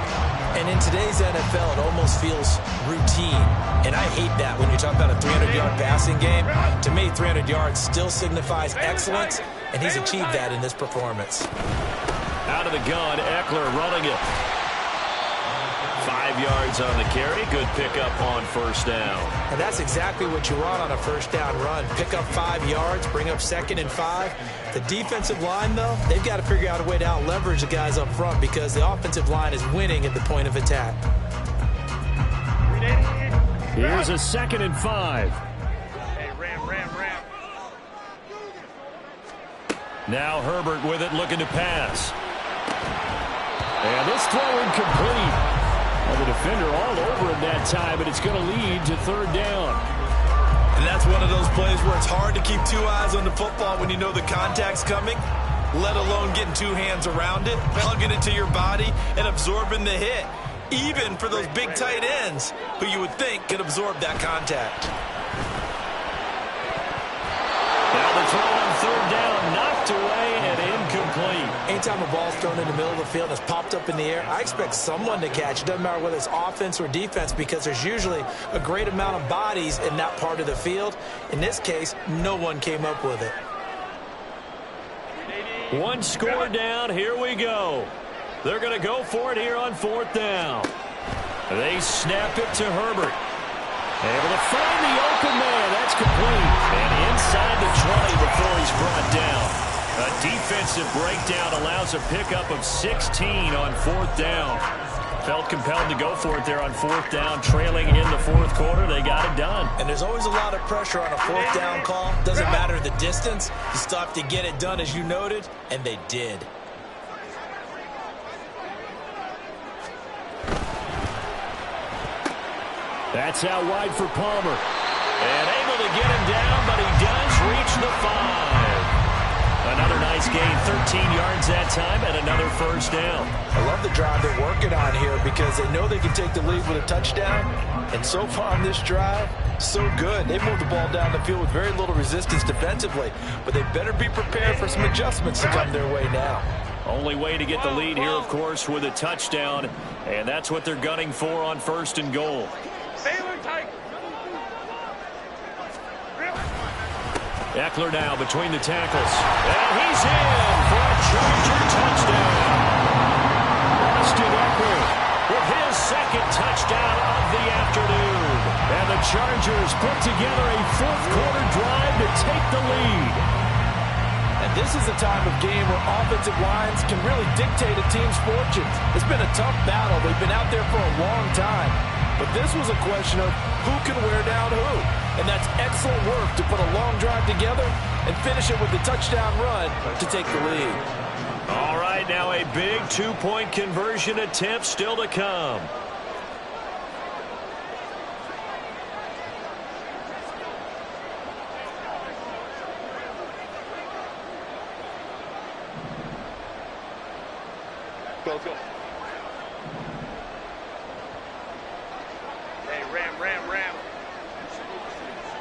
And in today's NFL, it almost feels routine. And I hate that when you talk about a 300-yard passing game. To me, 300 yards still signifies excellence, and he's achieved that in this performance. Out of the gun, Eckler running it. 5 yards on the carry. Good pickup on first down. And that's exactly what you want on a first down run. Pick up 5 yards, bring up 2nd and 5. The defensive line, though, they've got to figure out a way to out-leverage the guys up front because the offensive line is winning at the point of attack. Here's a 2nd and 5. Hey, ram. Now Herbert with it, looking to pass. And this throw incomplete. Well, the defender all over him that time, but it's going to lead to 3rd down. And that's one of those plays where it's hard to keep 2 eyes on the football when you know the contact's coming, let alone getting 2 hands around it, hugging it to your body, and absorbing the hit, even for those big tight ends who you would think could absorb that contact. Now the throw on 3rd down, knocked away and incomplete. Anytime a ball's thrown in the middle of the field and it's popped up in the air, I expect someone to catch. It doesn't matter whether it's offense or defense because there's usually a great amount of bodies in that part of the field. In this case, no one came up with it. 1 score down. Here we go. They're going to go for it here on 4th down. They snap it to Herbert. Able to find the open man. That's complete. And inside the 20 before he's brought down. A defensive breakdown allows a pickup of 16 on 4th down. Felt compelled to go for it there on 4th down. Trailing in the 4th quarter, they got it done. And there's always a lot of pressure on a 4th down call. Doesn't matter the distance. You still have to get it done as you noted, and they did. That's out wide for Palmer. And able to get him down, but he does reach the 5. Another nice gain, 13 yards that time, and another first down. I love the drive they're working on here because they know they can take the lead with a touchdown. And so far on this drive, so good. They moved the ball down the field with very little resistance defensively, but they better be prepared for some adjustments to come their way now. Only way to get the lead here, of course, with a touchdown, and that's what they're gunning for on 1st and goal. Eckler now between the tackles. And he's in for a Charger touchdown. Austin Eckler with his 2nd touchdown of the afternoon. And the Chargers put together a 4th quarter drive to take the lead. And this is a time of game where offensive lines can really dictate a team's fortunes. It's been a tough battle. They've been out there for a long time. But this was a question of who can wear down who. And that's excellent work to put a long drive together and finish it with a touchdown run to take the lead. All right, now a big two-point conversion attempt still to come. Go, go. Hey, ram, ram, ram.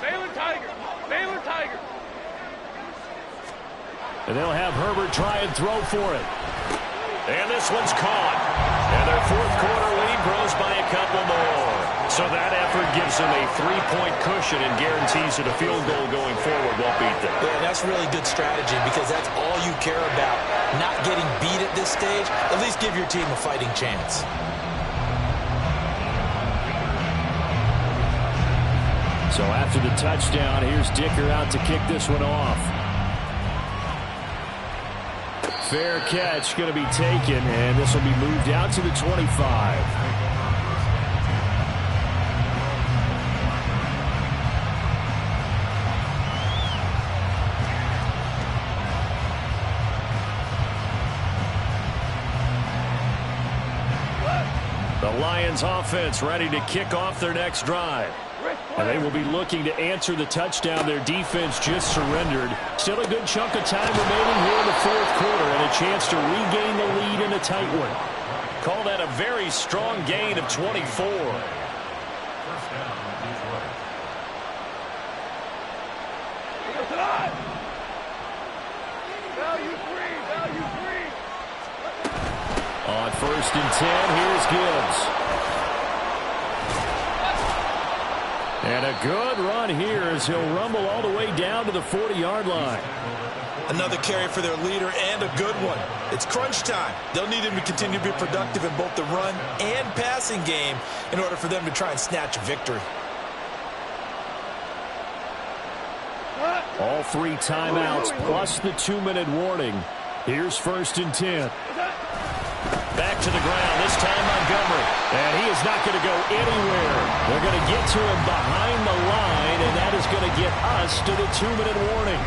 Baylor Tiger. Baylor Tiger. And they'll have Herbert try and throw for it. And this one's caught. And their fourth quarter lead grows by a couple more. So that effort gives them a 3-point cushion and guarantees that a field goal going forward won't beat them. Yeah, that's really good strategy because that's all you care about. Not getting beat at this stage. At least give your team a fighting chance. So after the touchdown, here's Dicker out to kick this one off. Fair catch going to be taken, and this will be moved out to the 25. The Lions offense ready to kick off their next drive. And they will be looking to answer the touchdown their defense just surrendered. Still a good chunk of time remaining here in the fourth quarter and a chance to regain the lead in a tight one. Call that a very strong gain of 24. First down, Detroit. Value free, value free. On 1st and 10, here's Gibbs. And a good run here as he'll rumble all the way down to the 40-yard line. Another carry for their leader and a good one. It's crunch time. They'll need him to continue to be productive in both the run and passing game in order for them to try and snatch a victory. All 3 timeouts plus the 2-minute warning. Here's 1st and 10. Back to the ground, this time Montgomery. And he is not going to go anywhere. They're going to get to him behind the line, and that is going to get us to the 2-minute warning.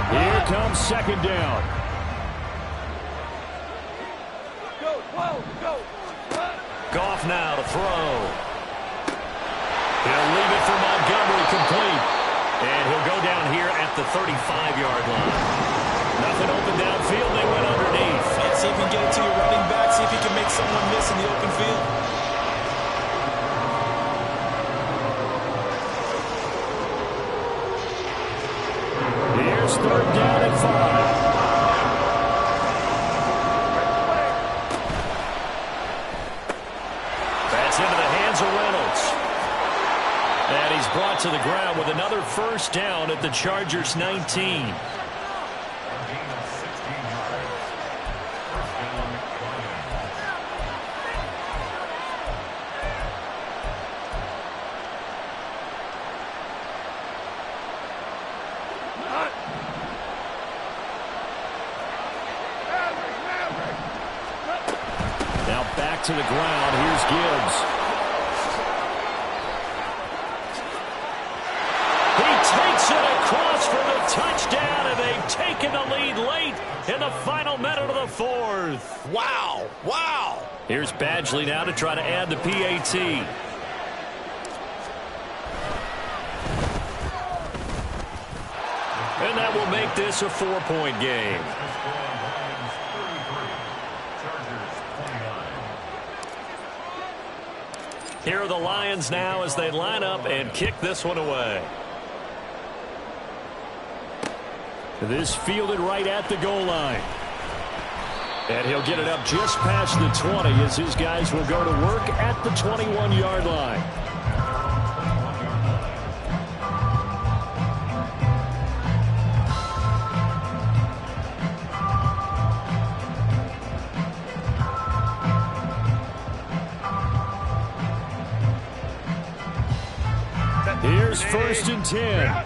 Here comes 2nd down. Go, whoa, go. Goff now to throw. He'll leave it for Montgomery complete. And he'll go down here at the 35-yard line. Nothing open downfield. They went underneath. And see if you can get it to your running back. See if you can make someone miss in the open field. Here's 3rd down and 5. That's into the hands of Reynolds. And he's brought to the ground with another 1st down at the Chargers' 19. A gain of 16 yards. First down, Lions. Now back to the ground. Here's Gibbs. He takes it across for the touchdown, and they've taken the lead late in the final minute of the 4th. Wow, wow. Here's Badgley now to try to add the PAT. And that will make this a 4-point game. Lions 33, Chargers 29. Here are the Lions now as they line up and kick this one away. This fielded right at the goal line. And he'll get it up just past the 20 as his guys will go to work at the 21-yard line. Here's 1st and 10.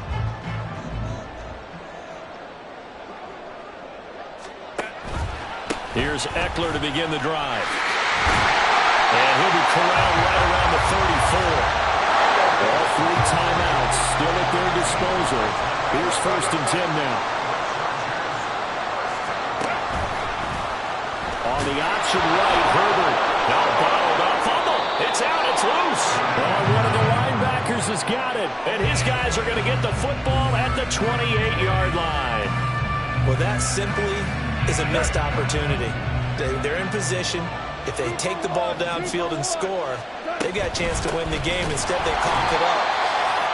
Here's Eckler to begin the drive. And he'll be corralled right around the 34. All 3 timeouts still at their disposal. Here's 1st and 10 now. On the option right, Herbert. Now bottled up. Fumble. It's out. It's loose. Oh, one of the linebackers has got it. And his guys are going to get the football at the 28-yard line. Well, that simply is a missed opportunity. They're in position. If they take the ball downfield and score, they got a chance to win the game. Instead, they cough it up.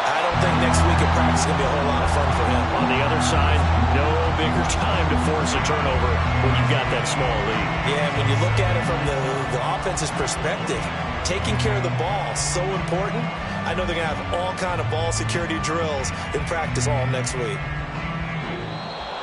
I don't think next week at practice is going to be a whole lot of fun for him. On the other side, no bigger time to force a turnover when you've got that small lead. Yeah, and when you look at it from the offense's perspective, taking care of the ball is so important. I know they're going to have all kind of ball security drills in practice all next week.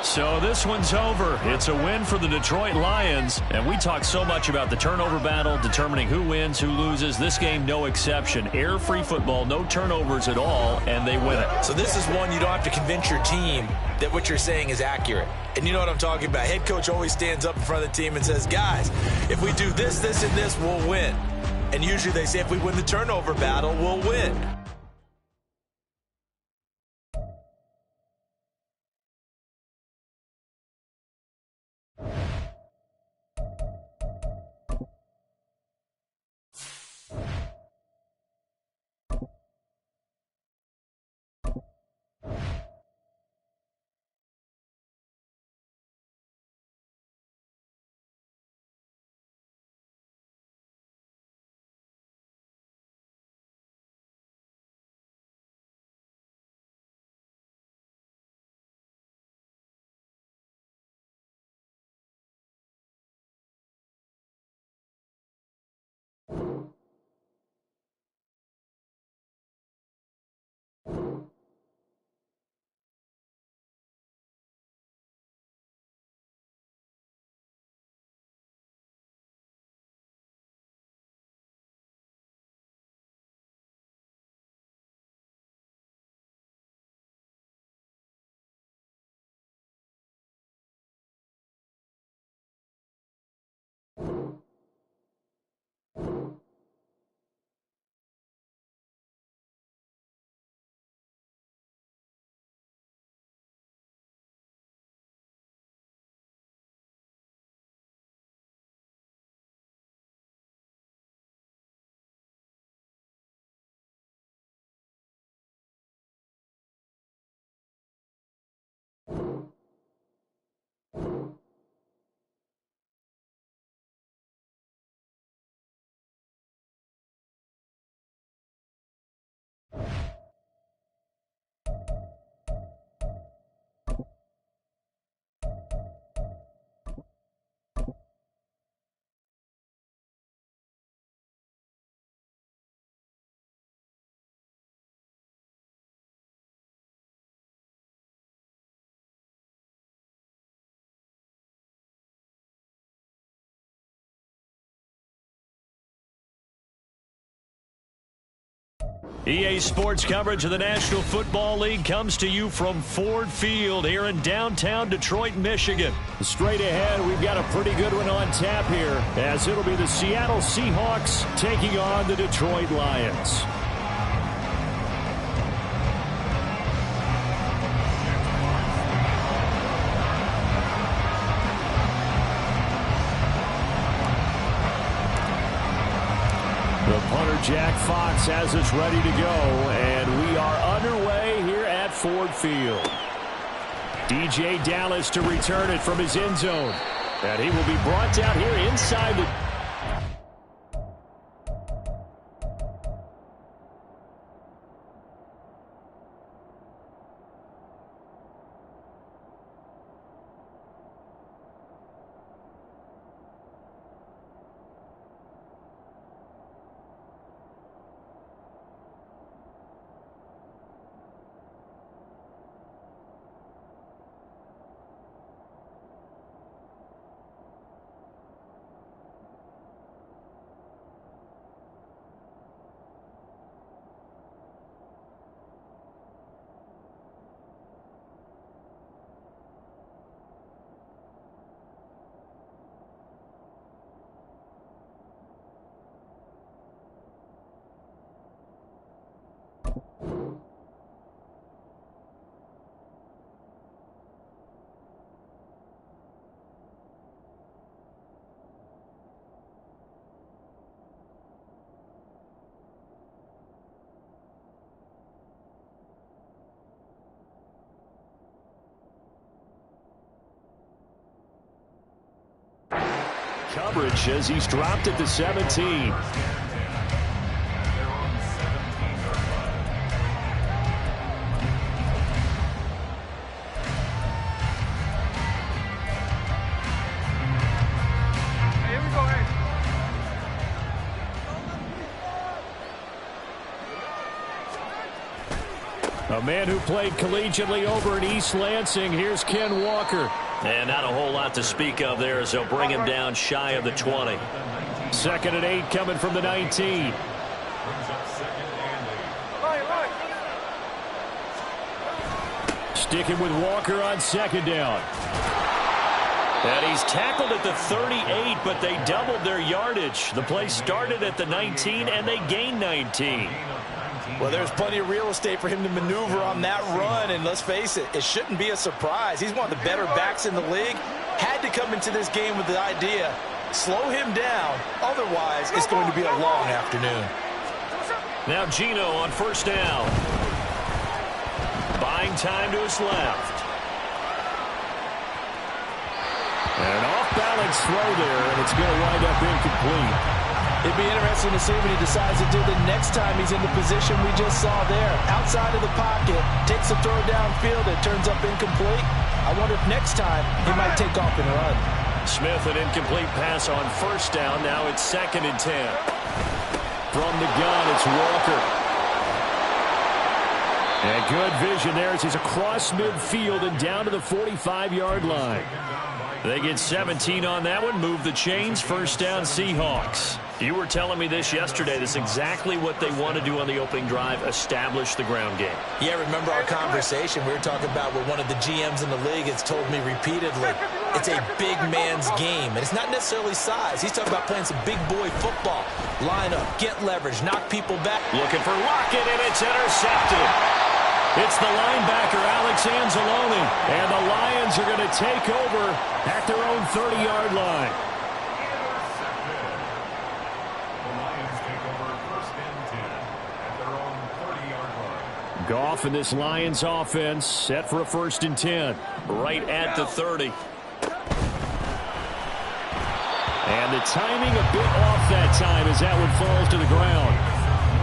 So this one's over. It's a win for the Detroit Lions. And we talk so much about the turnover battle, determining who wins, who loses. This game, no exception. Air-free football, no turnovers at all, and they win it. So this is one you don't have to convince your team that what you're saying is accurate. And you know what I'm talking about. Head coach always stands up in front of the team and says, guys, if we do this, this, and this, we'll win. And usually they say if we win the turnover battle, we'll win. EA Sports coverage of the National Football League comes to you from Ford Field here in downtown Detroit, Michigan. Straight ahead, we've got a pretty good one on tap here, as it'll be the Seattle Seahawks taking on the Detroit Lions. The punter, Jack Fox, has us ready to go, and we are underway here at Ford Field. DJ Dallas to return it from his end zone. And he will be brought down here inside the... Coverage as he's dropped at the 17. A man who played collegiately over in East Lansing. Here's Ken Walker. And not a whole lot to speak of there as they'll bring him down shy of the 20. 2nd and 8 coming from the 19. Sticking with Walker on 2nd down. And he's tackled at the 38, but they doubled their yardage. The play started at the 19, and they gained 19. Well, there's plenty of real estate for him to maneuver on that run, and let's face it, it shouldn't be a surprise. He's one of the better backs in the league. Had to come into this game with the idea, slow him down, otherwise it's going to be a long afternoon. Now Gino on 1st down. Buying time to his left. An off-balance throw there, and it's going to wind up incomplete. It'd be interesting to see what he decides to do the next time he's in the position we just saw there. Outside of the pocket, takes a throw downfield, it turns up incomplete. I wonder if next time he might take off and run. Smith, an incomplete pass on 1st down. Now it's 2nd and 10. From the gun, it's Walker. And good vision there as he's across midfield and down to the 45-yard line. They get 17 on that one, move the chains, 1st down Seahawks. You were telling me this yesterday. This is exactly what they want to do on the opening drive, establish the ground game. Yeah, remember our conversation? We were talking about what one of the GMs in the league has told me repeatedly. It's a big man's game, and it's not necessarily size. He's talking about playing some big boy football. Line up, get leverage, knock people back. Looking for Lockett, and it's intercepted. It's the linebacker, Alex Anzalone, and the Lions are going to take over at their own 30-yard line. Goff and this Lions offense set for a 1st and 10. Right at the 30. And the timing a bit off that time as that one falls to the ground.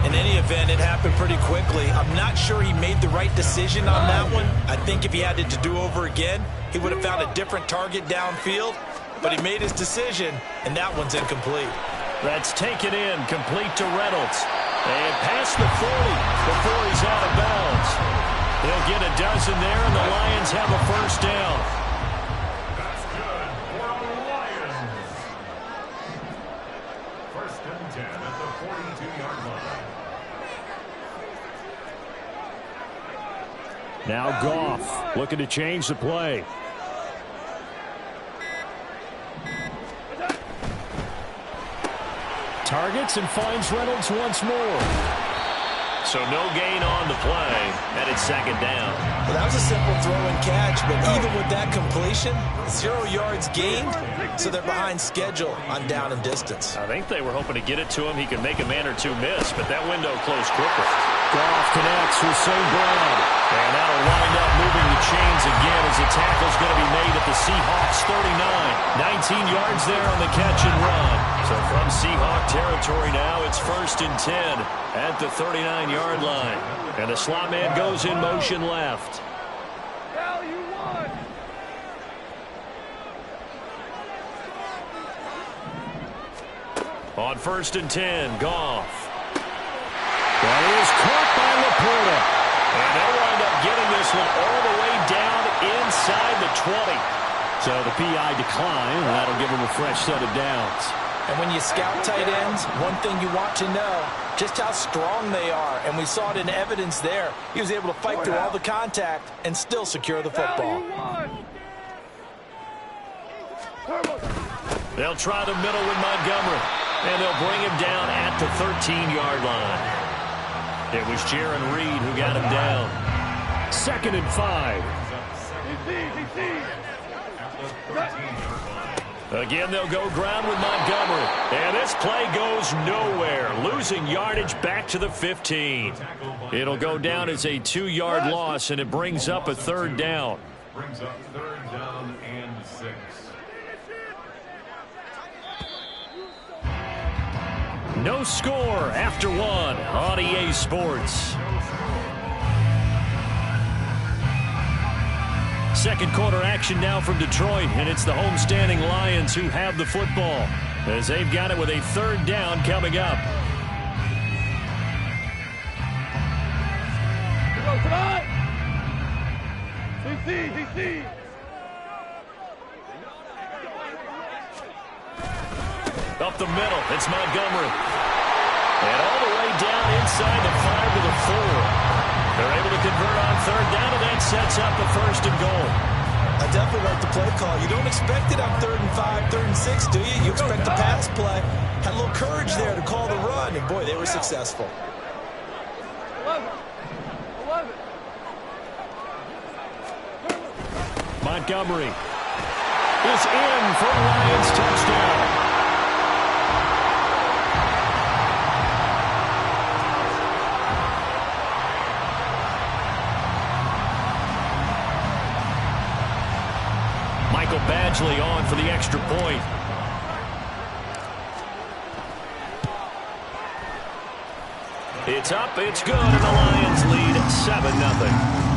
In any event, it happened pretty quickly. I'm not sure he made the right decision on that one. I think if he had it to do over again, he would have found a different target downfield. But he made his decision, and that one's incomplete. That's taken in, complete to Reynolds. And past the 40 before he's out of bounds. They'll get a dozen there, and the Lions have a 1st down. That's good for the Lions. 1st and 10 at the 42-yard line. Now Goff looking to change the play. Targets and finds Reynolds once more. So no gain on the play, and it's 2nd down. Well, that was a simple throw and catch, but even with that completion, 0 yards gained, so they're behind schedule on down and distance. I think they were hoping to get it to him. He could make a man or two miss, but that window closed quickly. Goff connects with St. Brown. And that'll wind up moving the chains again as the tackle's going to be made at the Seahawks 39. 19 yards there on the catch and run. So from Seahawk territory now, it's 1st and 10 at the 39-yard line. And the slot man goes in motion left. Hell, you won. On 1st and 10, Goff. That is caught by Laporta. And they'll wind up getting this one all the way down inside the 20. So the PI decline, and that'll give him a fresh set of downs. And when you scout tight ends, one thing you want to know, just how strong they are. And we saw it in evidence there. He was able to fight through all the contact and still secure the football. They'll try the middle with Montgomery. And they'll bring him down at the 13-yard line. It was Jaron Reed who got him down. 2nd and 5. Again, they'll go ground with Montgomery. And this play goes nowhere. Losing yardage back to the 15. It'll go down as a 2-yard loss, and it brings up a 3rd down. Brings up 3rd down and 6. No score after 1 on EA Sports. Second quarter action now from Detroit, and it's the homestanding Lions who have the football as they've got it with a 3rd down coming up. Come on! DC! Up the middle, it's Montgomery. And all the way down inside the 5 to the 4. They're able to convert on 3rd down, and that sets up a 1st and goal. I definitely like the play call. You don't expect it on 3rd and 5, 3rd and 6, do you? You expect the pass play. Had a little courage there to call the run, and boy, they were successful. 11. Montgomery is in for a Lions touchdown. Michael Badgley on for the extra point. It's up, it's good, and the Lions lead 7-0.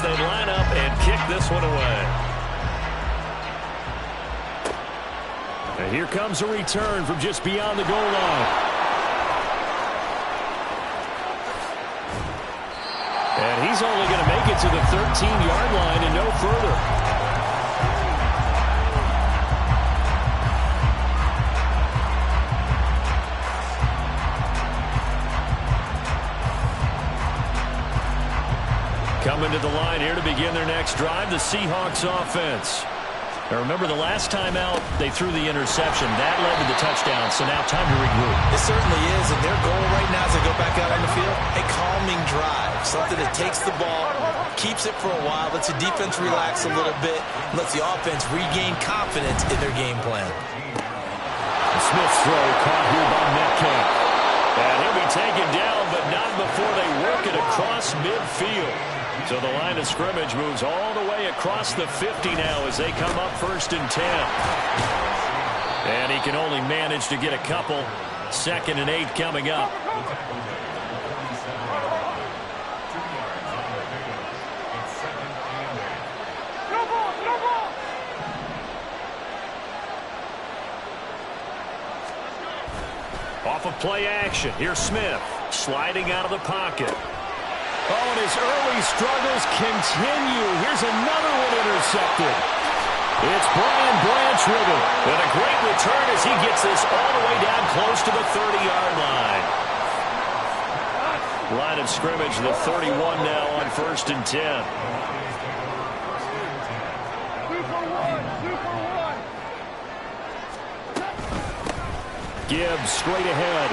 They line up and kick this one away. And here comes a return from just beyond the goal line. And he's only going to make it to the 13-yard line and no further. Coming to the line here to begin their next drive, the Seahawks offense. Now remember, the last time out, they threw the interception. That led to the touchdown, so now time to regroup. It certainly is, and their goal right now as they go back out on the field, a calming drive. Something that takes the ball, keeps it for a while, lets the defense relax a little bit, lets the offense regain confidence in their game plan. Smith's throw caught here by Metcalf. And he'll be taken down, but not before they work it across midfield. So the line of scrimmage moves all the way across the 50 now as they come up 1st and 10. And he can only manage to get a couple. 2nd and 8 coming up. Off of play action. Here's Smith sliding out of the pocket. Oh, and his early struggles continue. Here's another one intercepted. It's Brian Branch with it. And a great return as he gets this all the way down close to the 30-yard line. Line of scrimmage, the 31 now on 1st and 10. Gibbs straight ahead.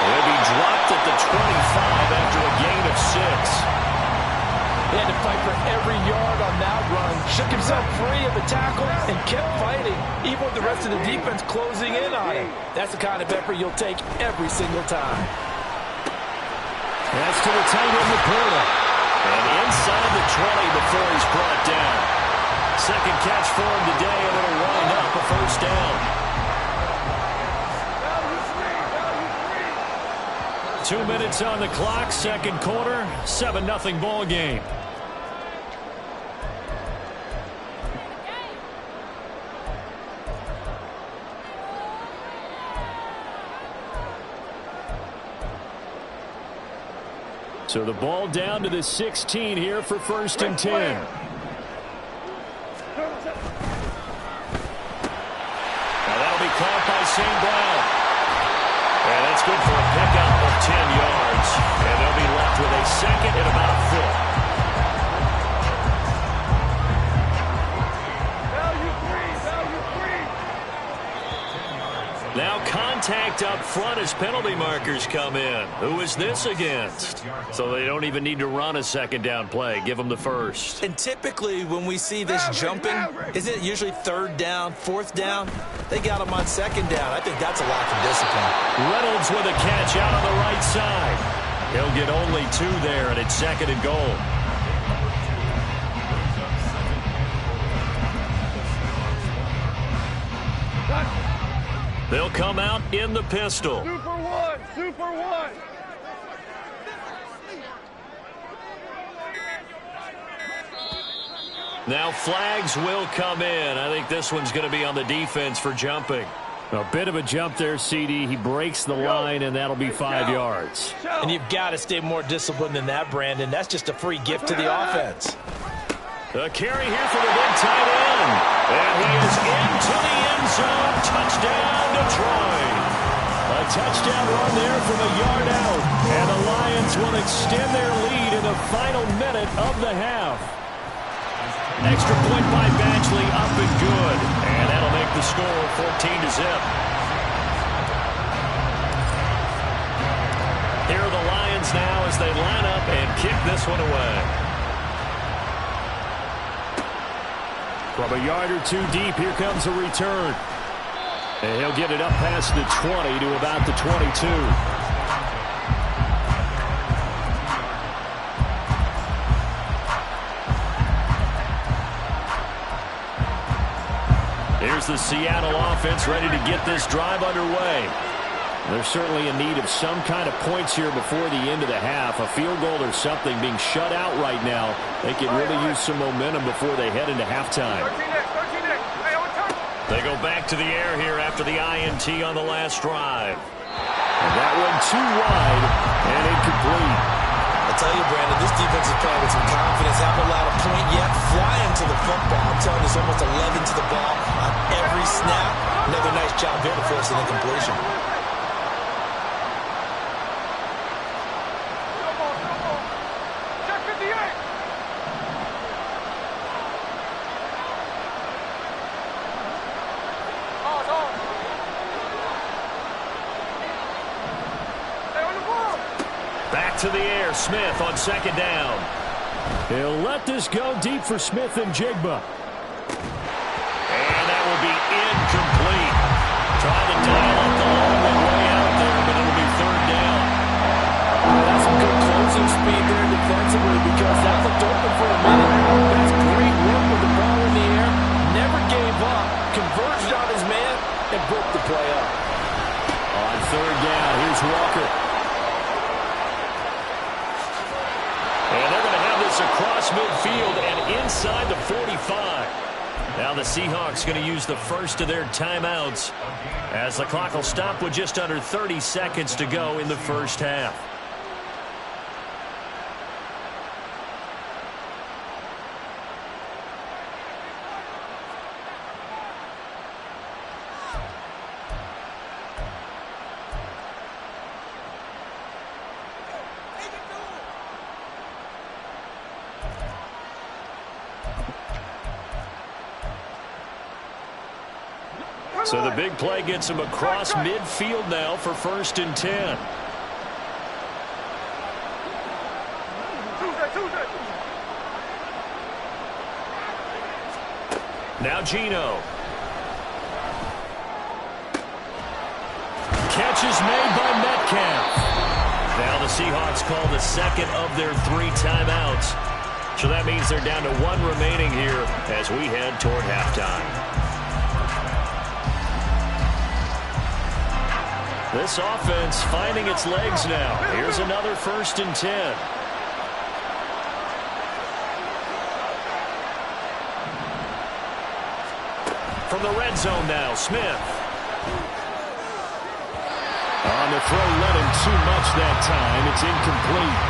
He'll be dropped at the 25 after a gain of 6. He had to fight for every yard on that run. Shook himself free of the tackle and kept fighting, even with the rest of the defense closing in on him. That's the kind of effort you'll take every single time. That's to the tight end, Laporta. And inside the 20 before he's brought down. Second catch for him today, and it'll wind up a 1st down. 2 minutes on the clock, 2nd quarter, 7-0 ball game. So the ball down to the 16 here for 1st and 10. Now that'll be caught by St. Brown. That's good for a pickup of 10 yards. And they'll be left with a second and about a foot. Now contact up front as penalty markers come in. Who is this against? So they don't even need to run a second down play. Give them the first. And typically when we see this jumping, isn't it usually third down, fourth down? They got him on second down. I think that's a lack of discipline. Reynolds with a catch out on the right side. He'll get only 2 there, and it's second and goal. They'll come out in the pistol. Super one, super one. Now flags will come in. I think this one's going to be on the defense for jumping. A bit of a jump there, CD. He breaks the line, and that'll be 5 yards. And you've got to stay more disciplined than that, Brandon. That's just a free gift to the offense. A carry here for the big tight end. And he is into the end zone. Touchdown, Detroit. A touchdown run there from a yard out. And the Lions will extend their lead in the final minute of the half. Extra point by Badgley, up and good. And that'll make the score 14-0. Here are the Lions now as they line up and kick this one away. From a yard or 2 deep, here comes a return. And he'll get it up past the 20 to about the 22. Here's the Seattle offense ready to get this drive underway. They're certainly in need of some kind of points here before the end of the half. A field goal or something being shut out right now. They could really use some momentum before they head into halftime. They go back to the air here after the INT on the last drive. And that one too wide and incomplete. I tell you, Brandon, this defense is playing with some confidence. Haven't allowed a point yet. Flying to the football. I'm telling you, there's almost 11 to the ball on every snap. Another nice job here to force an incompletion. To the air, Smith on second down. He'll let this go deep for Smith and Jigba. And that will be incomplete. Trying to dial up the long way out there, but it'll be third down. That's some good closing speed there defensively because that looked open for a minute. That's great work with the ball in the air. Never gave up. Converged on his man and broke the play up. On third down, here's Walker. And they're going to have this across midfield and inside the 45. Now the Seahawks going to use the first of their timeouts as the clock will stop with just under 30 seconds to go in the first half. So the big play gets him across midfield now for 1st and 10. Now Geno. Catch is made by Metcalf. Now the Seahawks call the second of their 3 timeouts. So that means they're down to 1 remaining here as we head toward halftime. This offense finding its legs now. Here's another 1st and 10. From the red zone now, Smith. On the throw, let him too much that time. It's incomplete.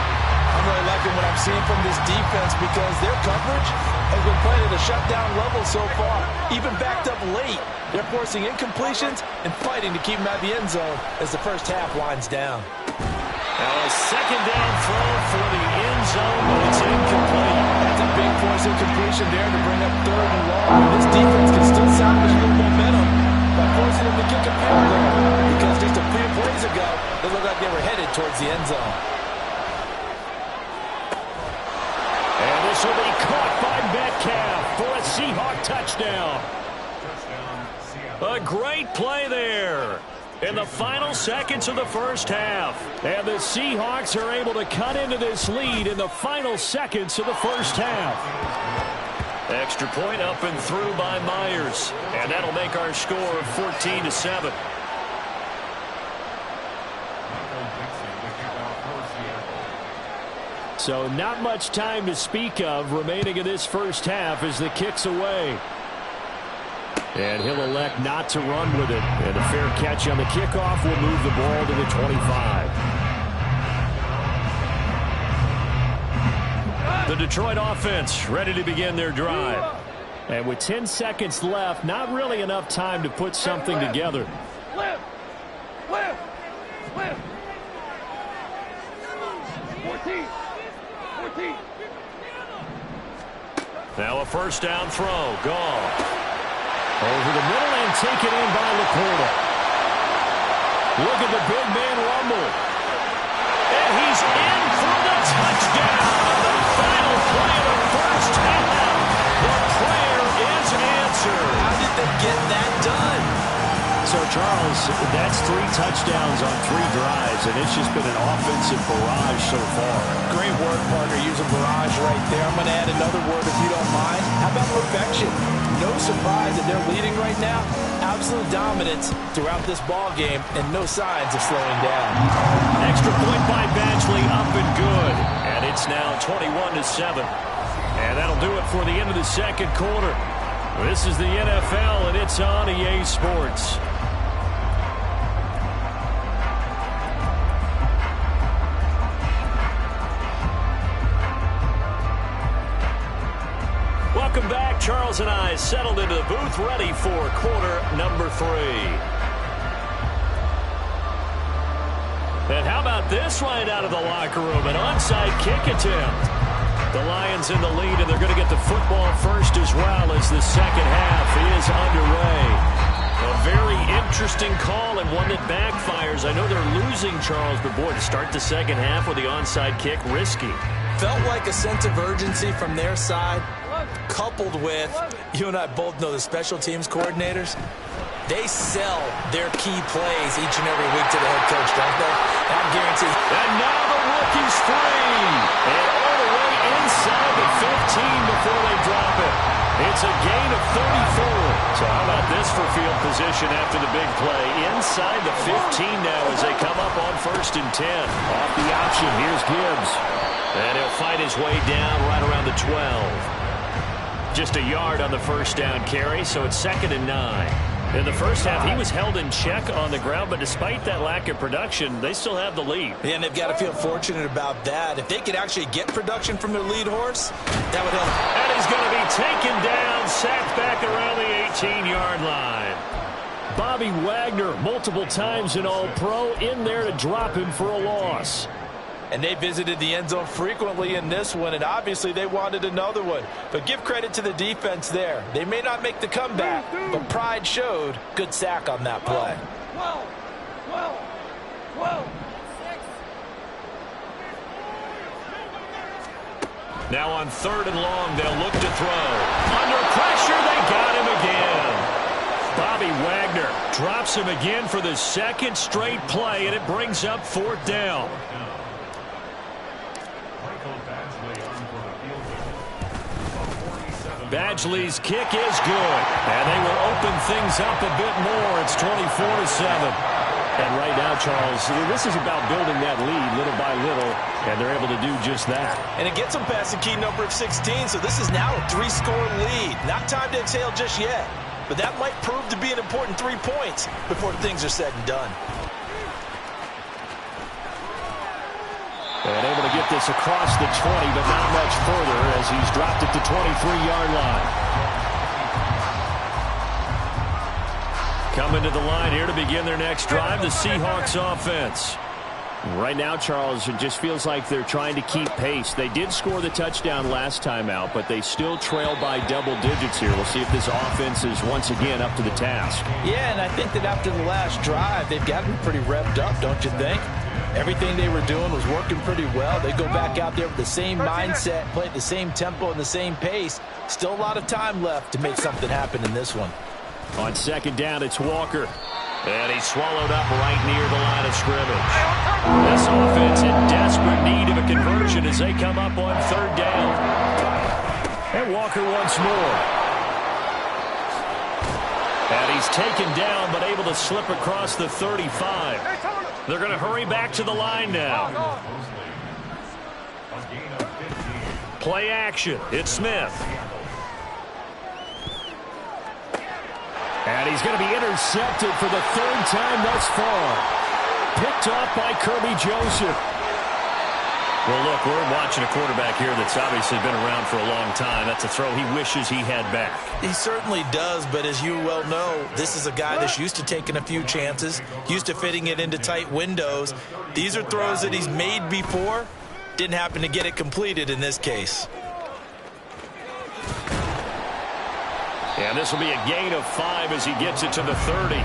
I'm really liking what I'm seeing from this defense because their coverage has been playing at a shutdown level so far. Even backed up late, they're forcing incompletions and fighting to keep them out of the end zone as the first half winds down. Now a second down throw for the end zone, but it's incomplete. That's a big force incompletion there to bring up third and long. And this defense can still salvage a little momentum by forcing them to kick a field goal. Because just a few plays ago, it looked like they were headed towards the end zone. And this will be caught by Metcalf for a Seahawk touchdown. A great play there in the final seconds of the first half. And the Seahawks are able to cut into this lead in the final seconds of the first half. Extra point up and through by Myers. And that'll make our score 14-7. So not much time to speak of remaining in this first half as the kick's away. And he'll elect not to run with it. And a fair catch on the kickoff will move the ball to the 25. The Detroit offense ready to begin their drive. And with 10 seconds left, not really enough time to put something together. Left. 14. Now a first down throw. Gone. Over the middle and taken in by Laporta. Look at the big man rumble. And he's in for the touchdown. The final play of the first half. The prayer is answered. How did they get that done? So, Charles, that's 3 touchdowns on 3 drives, and it's just been an offensive barrage so far. Great work, partner, using barrage right there. I'm going to add another word if you don't mind. How about perfection? No surprise that they're leading right now. Absolute dominance throughout this ball game and no signs of slowing down. Extra point by Badgley, up and good. And it's now 21-7. And that'll do it for the end of the second quarter. This is the NFL, and it's on EA Sports. Welcome back. Charles and I settled into the booth, ready for quarter number 3. And how about this right out of the locker room? An onside kick attempt. The Lions in the lead, and they're going to get the football first as well as the second half is underway. A very interesting call and one that backfires. I know they're losing, Charles, but boy, to start the second half with the onside kick, risky. Felt like a sense of urgency from their side, coupled with, you and I both know the special teams coordinators, they sell their key plays each and every week to the head coach, don't they? I'm guaranteed. And now the rookie's free. And all the way inside the 15 before they drop it. It's a gain of 34. So how about this for field position after the big play? Inside the 15 now as they come up on 1st and 10. Off the option, here's Gibbs. And he'll fight his way down right around the 12. Just a yard on the first down carry, so it's 2nd and 9. In the first half, he was held in check on the ground, but despite that lack of production, they still have the lead. Yeah, and they've got to feel fortunate about that. If they could actually get production from their lead horse, that would help. And he's going to be taken down, sacked back around the 18-yard line. Bobby Wagner, multiple times an All-Pro, in there to drop him for a loss. And they visited the end zone frequently in this one, and obviously they wanted another one. But give credit to the defense there. They may not make the comeback, but pride showed. Good sack on that play. 12. Now on 3rd and long, they'll look to throw. Under pressure, they got him again. Bobby Wagner drops him again for the 2nd straight play, and it brings up 4th down. Badgley's kick is good, and they will open things up a bit more. It's 24-7. And right now, Charles, this is about building that lead little by little, and they're able to do just that. And it gets them past the key number of 16, so this is now a 3-score lead. Not time to exhale just yet, but that might prove to be an important 3 points before things are said and done. And able to get this across the 20, but not much further as he's dropped at the 23-yard line. Coming to the line here to begin their next drive, the Seahawks offense. Right now, Charles, it just feels like they're trying to keep pace. They did score the touchdown last time out, but they still trail by double digits here. We'll see if this offense is once again up to the task. Yeah, and I think that after the last drive, they've gotten pretty revved up, don't you think? Everything they were doing was working pretty well. They go back out there with the same mindset, play at the same tempo and the same pace. Still a lot of time left to make something happen in this one. On second down, it's Walker. And he's swallowed up right near the line of scrimmage. This offense in desperate need of a conversion as they come up on third down. And Walker once more. And he's taken down but able to slip across the 35. They're going to hurry back to the line now. Play action. It's Smith. And he's going to be intercepted for the third time thus far. Picked off by Kirby Joseph. Well, look, we're watching a quarterback here that's obviously been around for a long time. That's a throw he wishes he had back. He certainly does, but as you well know, this is a guy that's used to taking a few chances, used to fitting it into tight windows. These are throws that he's made before. Didn't happen to get it completed in this case. And this will be a gain of 5 as he gets it to the 30.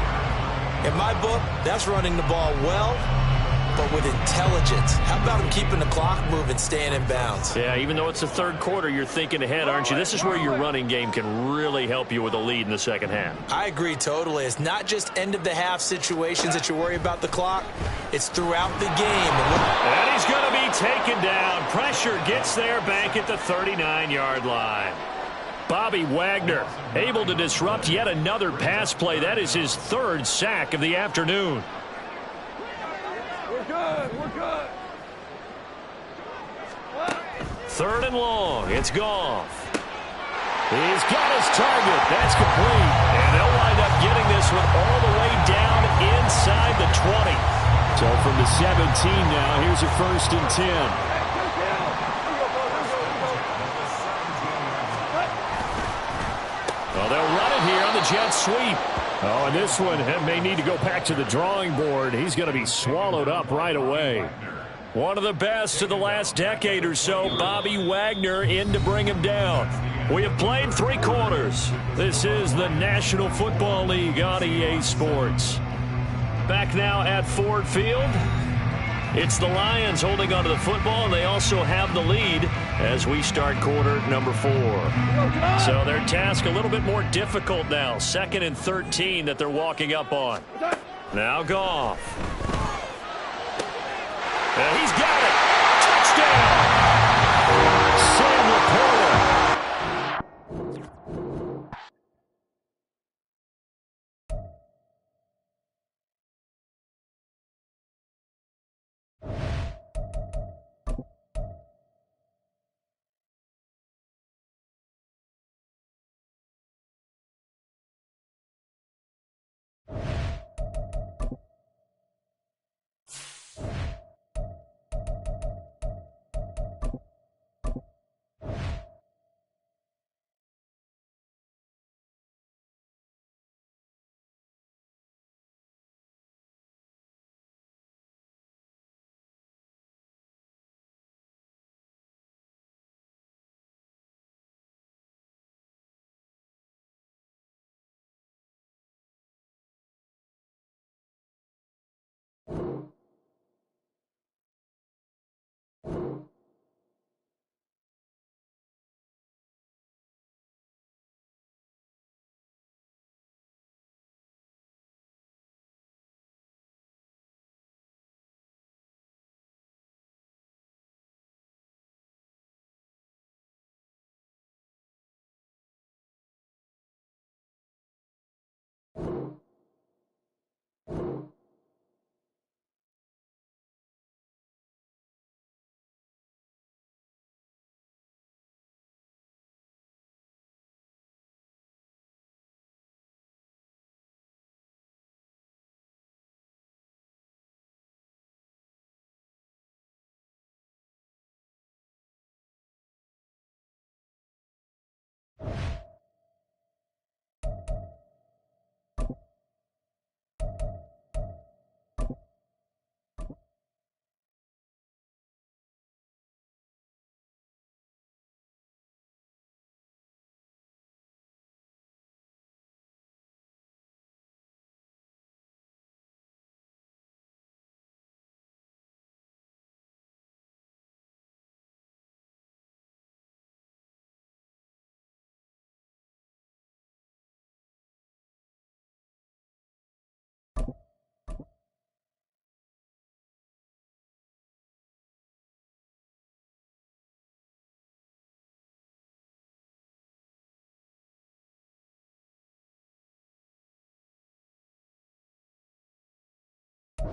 In my book, that's running the ball well, but with intelligence. How about him keeping the clock moving, staying in bounds? Yeah, even though it's the third quarter, you're thinking ahead, aren't you? This is where your running game can really help you with a lead in the second half. I agree totally. It's not just end-of-the-half situations that you worry about the clock. It's throughout the game. And he's going to be taken down. Pressure gets there back at the 39-yard line. Bobby Wagner able to disrupt yet another pass play. That is his third sack of the afternoon. We're good. We're good. Third and long. It's Goff. He's got his target. That's complete. And they'll wind up getting this one all the way down inside the 20. So from the 17 now, here's a 1st and 10. Well, they'll run it here on the jet sweep. Oh, and this one may need to go back to the drawing board. He's going to be swallowed up right away. One of the best of the last decade or so, Bobby Wagner in to bring him down. We have played 3 quarters. This is the National Football League on EA Sports. Back now at Ford Field. It's the Lions holding onto the football, and they also have the lead as we start quarter number 4. So their task a little bit more difficult now. 2nd and 13 that they're walking up on. Now Goff. And he's got it. Touchdown. Sam Laporta.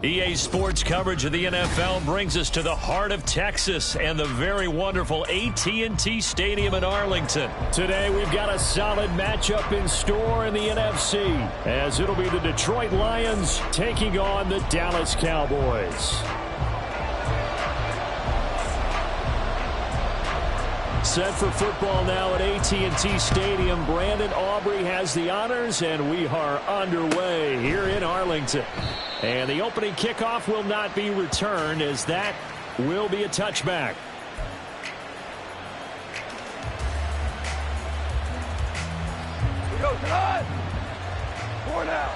EA Sports coverage of the NFL brings us to the heart of Texas and the very wonderful AT&T Stadium in Arlington. Today we've got a solid matchup in store in the NFC, as it'll be the Detroit Lions taking on the Dallas Cowboys. Set for football now at AT&T Stadium. Brandon Aubrey has the honors, and we are underway here in Arlington. And the opening kickoff will not be returned, as that will be a touchback. We go tonight. 4 now.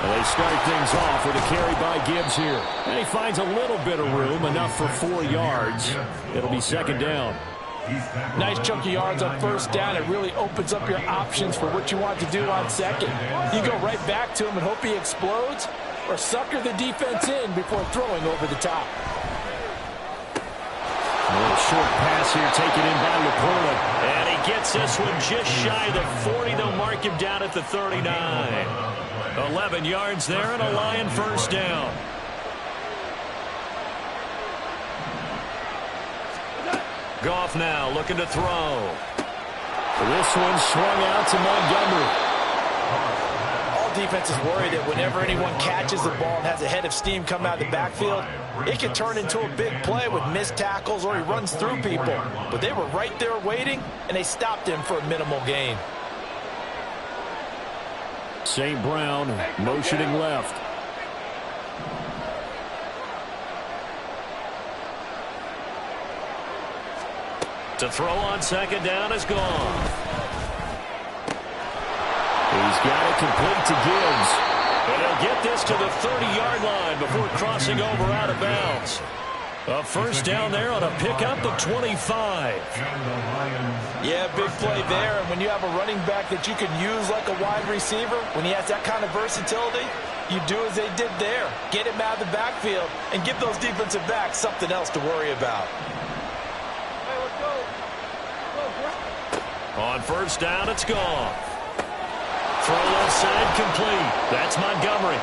Well, they start things off with a carry by Gibbs here. And he finds a little bit of room, enough for 4 yards. It'll be second down. Nice chunk of yards on first down. It really opens up your options for what you want to do on second. You go right back to him and hope he explodes, or sucker the defense in before throwing over the top. A little short pass here taken in by LaPorta. And he gets this one just shy of the 40. They'll mark him down at the 39. 11 yards there and a Lion first down. Goff now looking to throw. This one swung out to Montgomery. All defenses worry that whenever anyone catches the ball and has a head of steam come out of the backfield, it can turn into a big play with missed tackles or he runs through people. But they were right there waiting, and they stopped him for a minimal gain. St. Brown motioning left. To throw on second down is gone. He's got it complete to Gibbs. And he'll get this to the 30-yard line before crossing over out of bounds. A first down there on a pickup of 25. Yeah, big play there. And when you have a running back that you can use like a wide receiver, when he has that kind of versatility, you do as they did there. Get him out of the backfield and give those defensive backs something else to worry about. On first down, it's gone. Throw left side complete. That's Montgomery.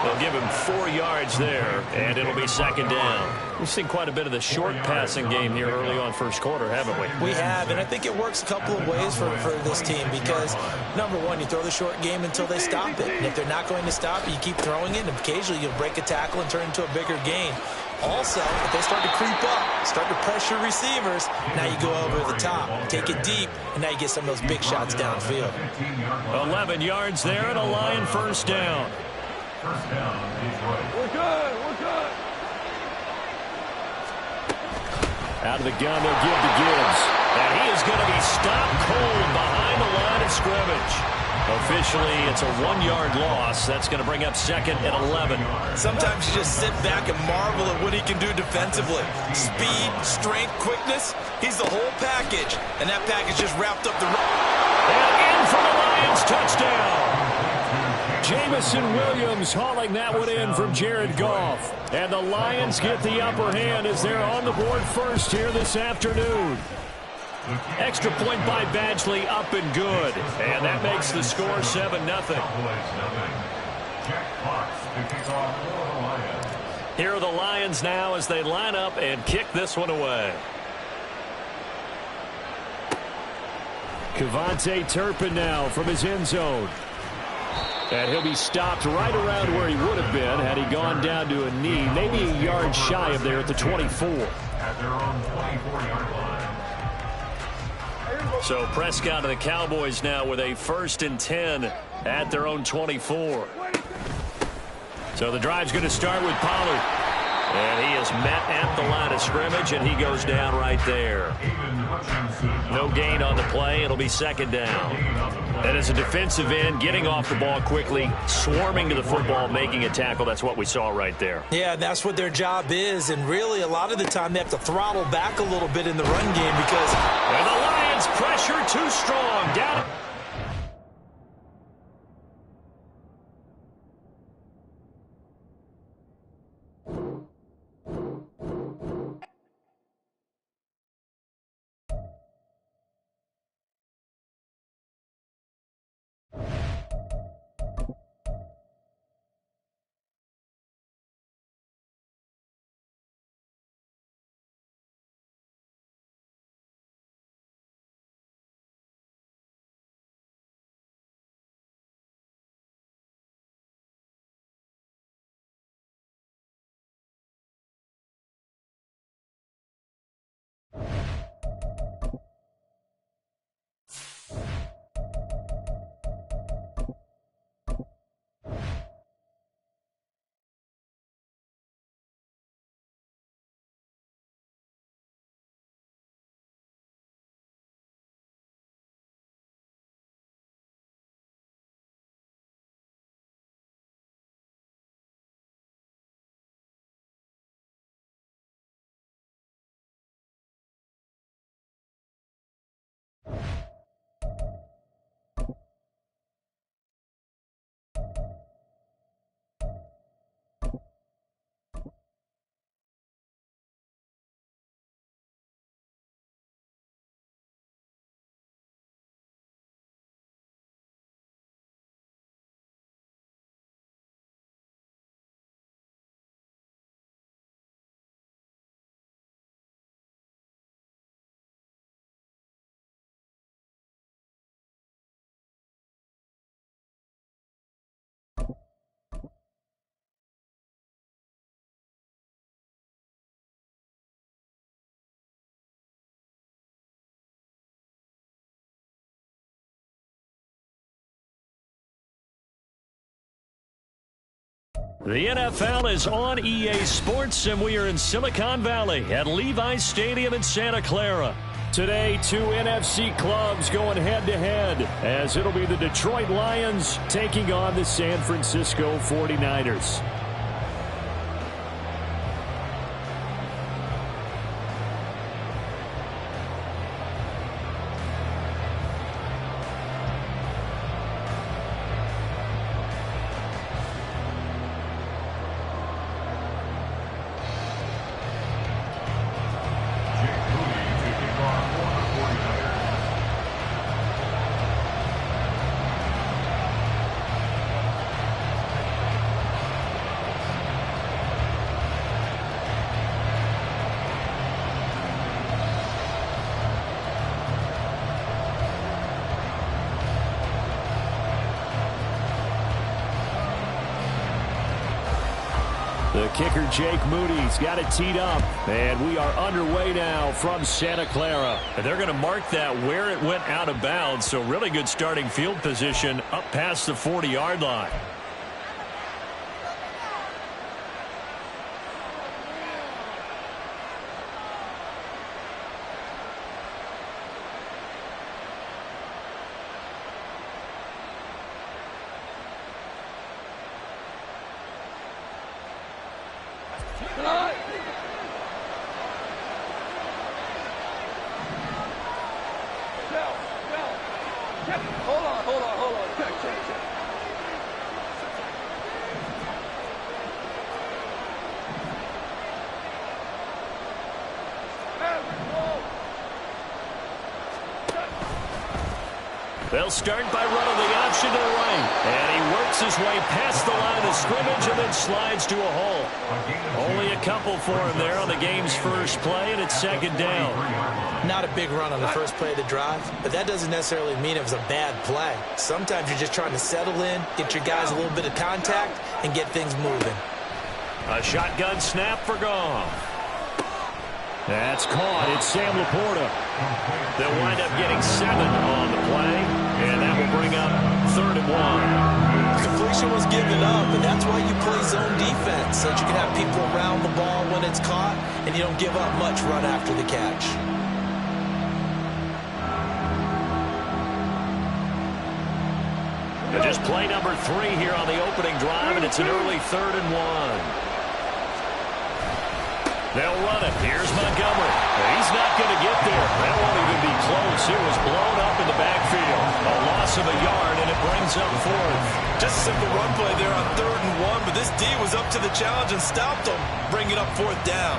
They'll give him 4 yards there, and it'll be second down. We've seen quite a bit of the short passing game here early on first quarter, haven't we? We have, and I think it works a couple of ways for this team because, number one, you throw the short game until they stop it. And if they're not going to stop it, you keep throwing it, and occasionally you'll break a tackle and turn into a bigger gain. Also, if they start to creep up, start to pressure receivers, now you go over the top, take it deep, and now you get some of those big shots downfield. 11 yards there and a Lion first down. First down, Detroit. We're good. We're good. Out of the gun, they'll give to Gibbs. And he is going to be stopped cold behind the line of scrimmage. Officially, it's a 1-yard loss. That's going to bring up second and 11. Sometimes you just sit back and marvel at what he can do defensively. Speed, strength, quickness, he's the whole package. And that package just wrapped up the... And in for the Lions, touchdown. Jamison Williams hauling that one in from Jared Goff. And the Lions get the upper hand as they're on the board first here this afternoon. Extra point by Badgley, up and good. And that makes the score 7-0. Here are the Lions now as they line up and kick this one away. Kevontae Turpin now from his end zone. And he'll be stopped right around where he would have been had he gone down to a knee, maybe a yard shy of there at the 24. At their own 24-yard line. So Prescott and the Cowboys now with a 1st and 10 at their own 24. So the drive's going to start with Pollard. And he is met at the line of scrimmage, and he goes down right there. No gain on the play. It'll be second down. And as a defensive end, getting off the ball quickly, swarming to the football, making a tackle, that's what we saw right there. Yeah, that's what their job is, and really a lot of the time they have to throttle back a little bit in the run game because... And the Lions pressure too strong. Down. The NFL is on EA Sports, and we are in Silicon Valley at Levi's Stadium in Santa Clara. Today, two NFC clubs going head-to-head, as it'll be the Detroit Lions taking on the San Francisco 49ers. The kicker, Jake Moody's got it teed up. And we are underway now from Santa Clara. And they're going to mark that where it went out of bounds. So really good starting field position up past the 40-yard line. They'll start by running the option to the right. And he works his way past the line of scrimmage and then slides to a hole. Only a couple for him there on the game's first play, and it's second down. Not a big run on the first play of the drive, but that doesn't necessarily mean it was a bad play. Sometimes you're just trying to settle in, get your guys a little bit of contact, and get things moving. A shotgun snap for Goff. That's caught. It's Sam Laporta. They'll wind up getting 7 on the play, and that will bring up 3rd and 1. Completion was given up, and that's why you play zone defense, so that you can have people around the ball when it's caught, and you don't give up much run after the catch. And just play number 3 here on the opening drive, and it's an early 3rd and 1. They'll run it. Here's Montgomery. He's not going to get there. That won't even be close. It was blown up in the backfield. A loss of a yard, and it brings up 4th. Just a simple run play there on 3rd and 1, but this D was up to the challenge and stopped them, bringing up 4th down.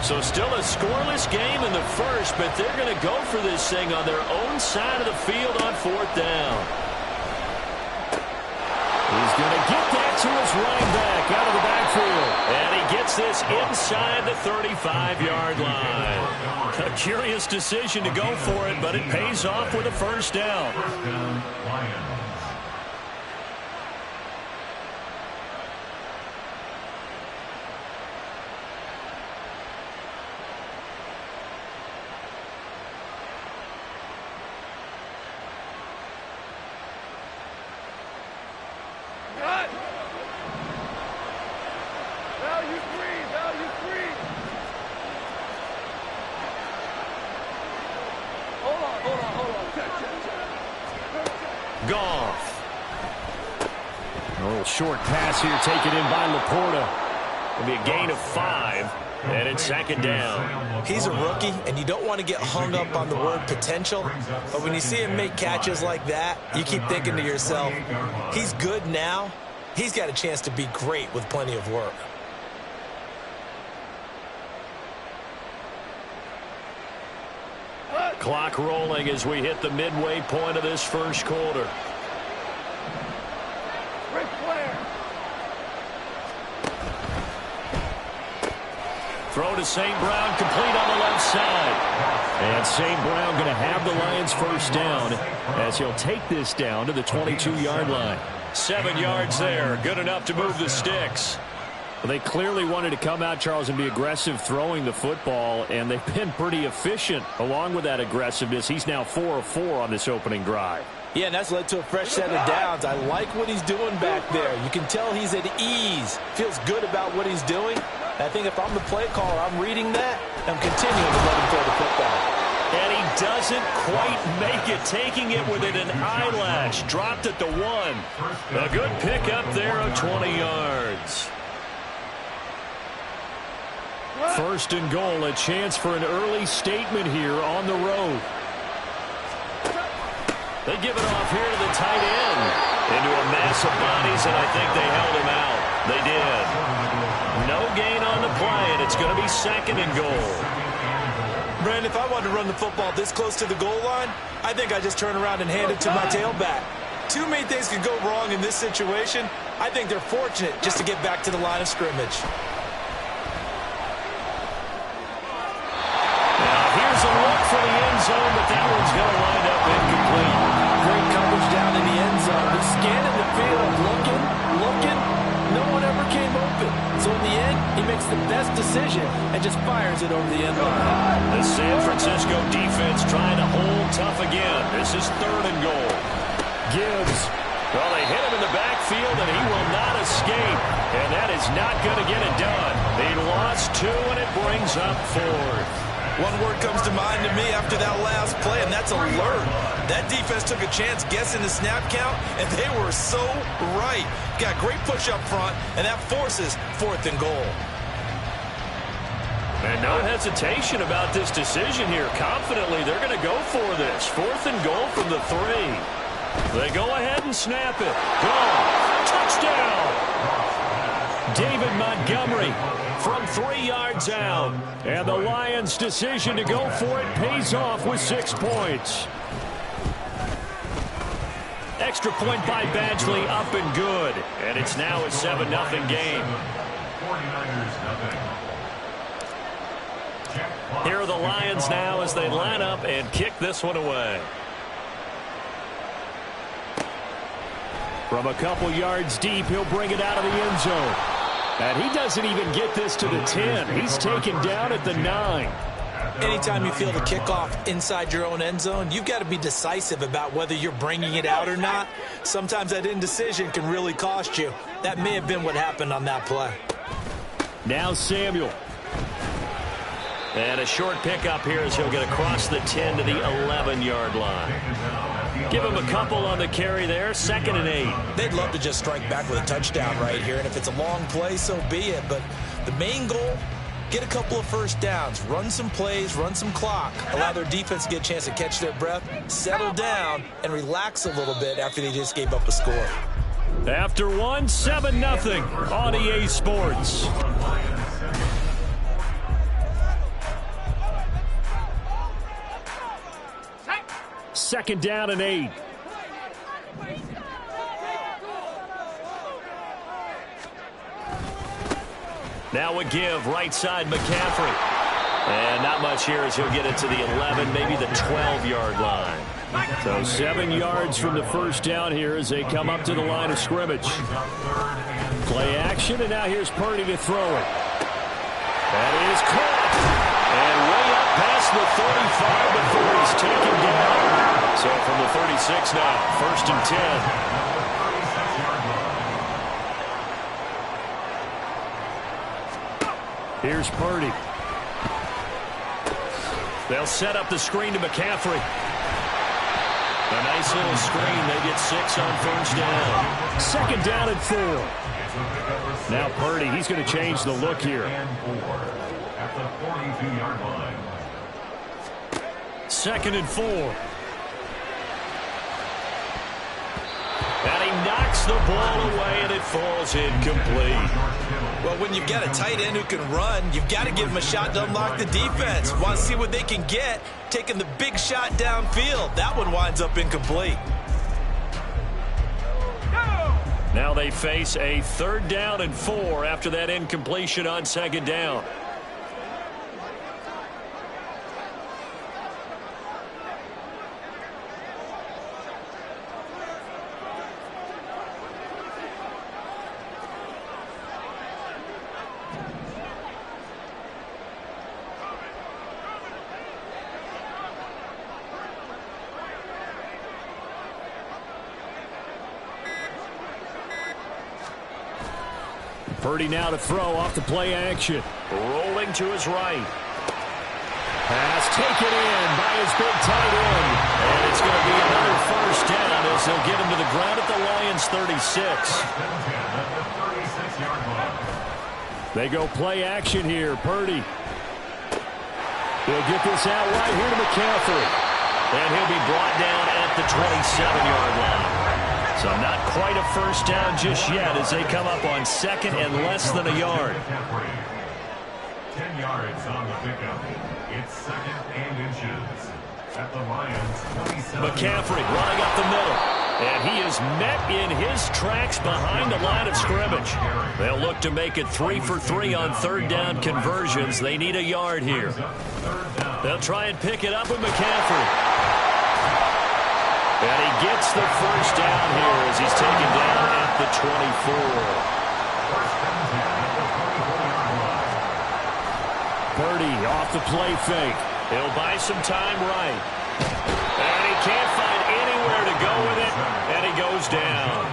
So still a scoreless game in the first, but they're going to go for this thing on their own side of the field on 4th down. He's going to get that to his running back out of the backfield. And he gets this inside the 35-yard line. A curious decision to go for it, but it pays off with a first down. First down, Lions. Goff. A little short pass here taken in by Laporta. It'll be a gain of 5, and it's 2nd down. He's a rookie, and you don't want to get hung up on the word potential, but when you see him make catches like that, you keep thinking to yourself, he's good now. He's got a chance to be great with plenty of work. Clock rolling as we hit the midway point of this first quarter. Throw to St. Brown, complete on the left side. And St. Brown going to have the Lions first down as he'll take this down to the 22-yard line. 7 yards there, good enough to move the sticks. Well, they clearly wanted to come out, Charles, and be aggressive throwing the football, and they've been pretty efficient along with that aggressiveness. He's now 4 of 4 on this opening drive. Yeah, and that's led to a fresh set of downs. I like what he's doing back there. You can tell he's at ease. Feels good about what he's doing. I think if I'm the play caller, I'm reading that, I'm continuing to let him throw the football. And he doesn't quite make it, taking it within an eyelash. Dropped at the 1. A good pickup there of 20 yards. First and goal, a chance for an early statement here on the road. They give it off here to the tight end. Into a mass of bodies, and I think they held him out. They did. No gain on the play, and it's going to be second and goal. Brandon, if I wanted to run the football this close to the goal line, I think I just turn around and hand it to my tailback. Too many things could go wrong in this situation. I think they're fortunate just to get back to the line of scrimmage. Here's a look for the end zone, but that one's going to wind up incomplete. Great coverage down in the end zone. He's scanning the field, looking. No one ever came open. So in the end, he makes the best decision and just fires it over the end line. The San Francisco defense trying to hold tough again. This is third and goal. Gibbs. Well, they hit him in the backfield, and he will not escape. And that is not going to get it done. They lost 2, and it brings up 4th. One word comes to mind to me after that last play, and that's alert. That defense took a chance guessing the snap count, and they were so right. Got great push up front, and that forces 4th and goal. And no hesitation about this decision here. Confidently, they're going to go for this. 4th and goal from the 3. They go ahead and snap it. Gone. Touchdown! David Montgomery from 3 yards out. And the Lions' decision to go for it pays off with 6 points. Extra point by Badgley, up and good. And it's now a 7-0 game. Here are the Lions now as they line up and kick this one away. From a couple yards deep, he'll bring it out of the end zone. And he doesn't even get this to the 10. He's taken down at the 9. Anytime you feel the kickoff inside your own end zone, you've got to be decisive about whether you're bringing it out or not. Sometimes that indecision can really cost you. That may have been what happened on that play. Now Samuel. And a short pickup here as he'll get across the 10 to the 11-yard line. Give him a couple on the carry there. 2nd and 8. They'd love to just strike back with a touchdown right here, and if it's a long play, so be it. But the main goal, get a couple of first downs, run some plays, run some clock, allow their defense to get a chance to catch their breath, settle down, and relax a little bit after they just gave up a score. After 1, 7-0 on EA Sports. Second down and 8. Now a give, right side McCaffrey. And not much here as he'll get it to the 11, maybe the 12-yard line. So 7 yards from the first down here as they come up to the line of scrimmage. Play action, and now here's Purdy to throw it. That is caught. And way up past the 35 before he's taken down. So from the 36 now, 1st and 10. Here's Purdy. They'll set up the screen to McCaffrey. A nice little screen. They get 6 on first down. 2nd down and 4. Now Purdy, he's going to change the look here. At the 42-yard line. 2nd and 4. And he knocks the ball away, and it falls incomplete. Well, when you've got a tight end who can run, you've got to give him a shot to unlock the defense. Want to see what they can get, taking the big shot downfield. That one winds up incomplete. Now they face a 3rd down and 4 after that incompletion on 2nd down. Purdy now to throw off the play action. Rolling to his right. Pass taken in by his big tight end. And it's going to be another first down as they'll get him to the ground at the Lions' 36. They go play action here. Purdy. They'll get this out right here to McCaffrey. And he'll be brought down at the 27-yard line. So not quite a first down just yet as they come up on second and less than a yard. 10 yards on the pickup. It's second and inches at the Lions' 27. McCaffrey running up the middle. And he is met in his tracks behind the line of scrimmage. They'll look to make it 3 for 3 on third down conversions. They need a yard here. They'll try and pick it up with McCaffrey. And he gets the first down here as he's taken down at the 24. Purdy off the play fake. He'll buy some time right. And he can't find anywhere to go with it. And he goes down.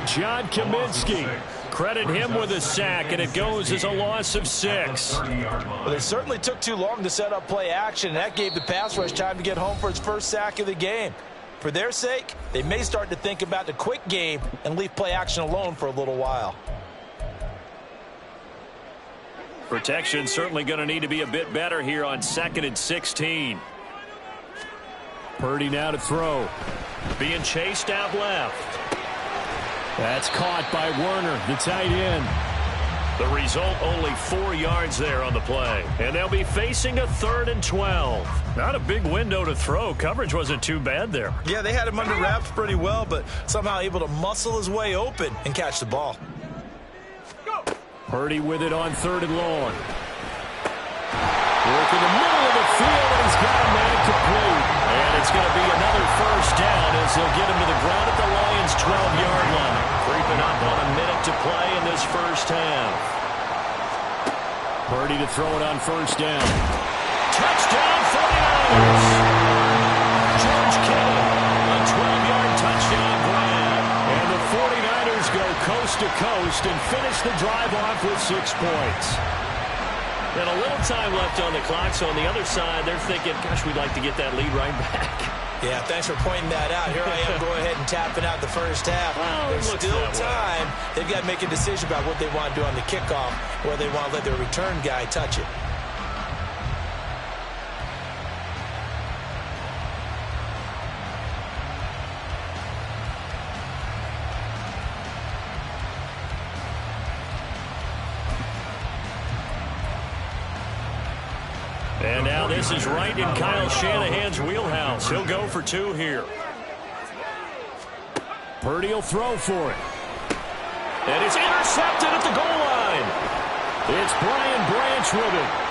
John Kaminsky. Credit him with a sack, and it goes as a loss of 6. Well, they certainly took too long to set up play action, and that gave the pass rush time to get home for its first sack of the game. For their sake, they may start to think about the quick game and leave play action alone for a little while. Protection certainly going to need to be a bit better here on 2nd and 16. Purdy now to throw. Being chased out left. That's caught by Werner, the tight end. The result, only 4 yards there on the play. And they'll be facing a 3rd and 12. Not a big window to throw. Coverage wasn't too bad there. Yeah, they had him under wraps pretty well, but somehow able to muscle his way open and catch the ball. Purdy with it on 3rd and long. Work in the middle of the field, and he's got a man complete. And it's going to be another first down as they'll get him to the ground at the Lions' 12-yard line. Creeping up on a minute to play in this first half. Purdy to throw it on first down. Touchdown 49ers! George Kittle, a 12-yard touchdown grab. And the 49ers go coast to coast and finish the drive off with 6 points. And a little time left on the clock, so on the other side, they're thinking, gosh, we'd like to get that lead right back. Yeah, thanks for pointing that out. Here I am going ahead and tapping out the first half. Well, there's still time. They've got to make a decision about what they want to do on the kickoff, or they want to let their return guy touch it. And now this is right in Kyle Shanahan's wheelhouse. He'll go for 2 here. Purdy will throw for it. And it's intercepted at the goal line. It's Brian Branch with it.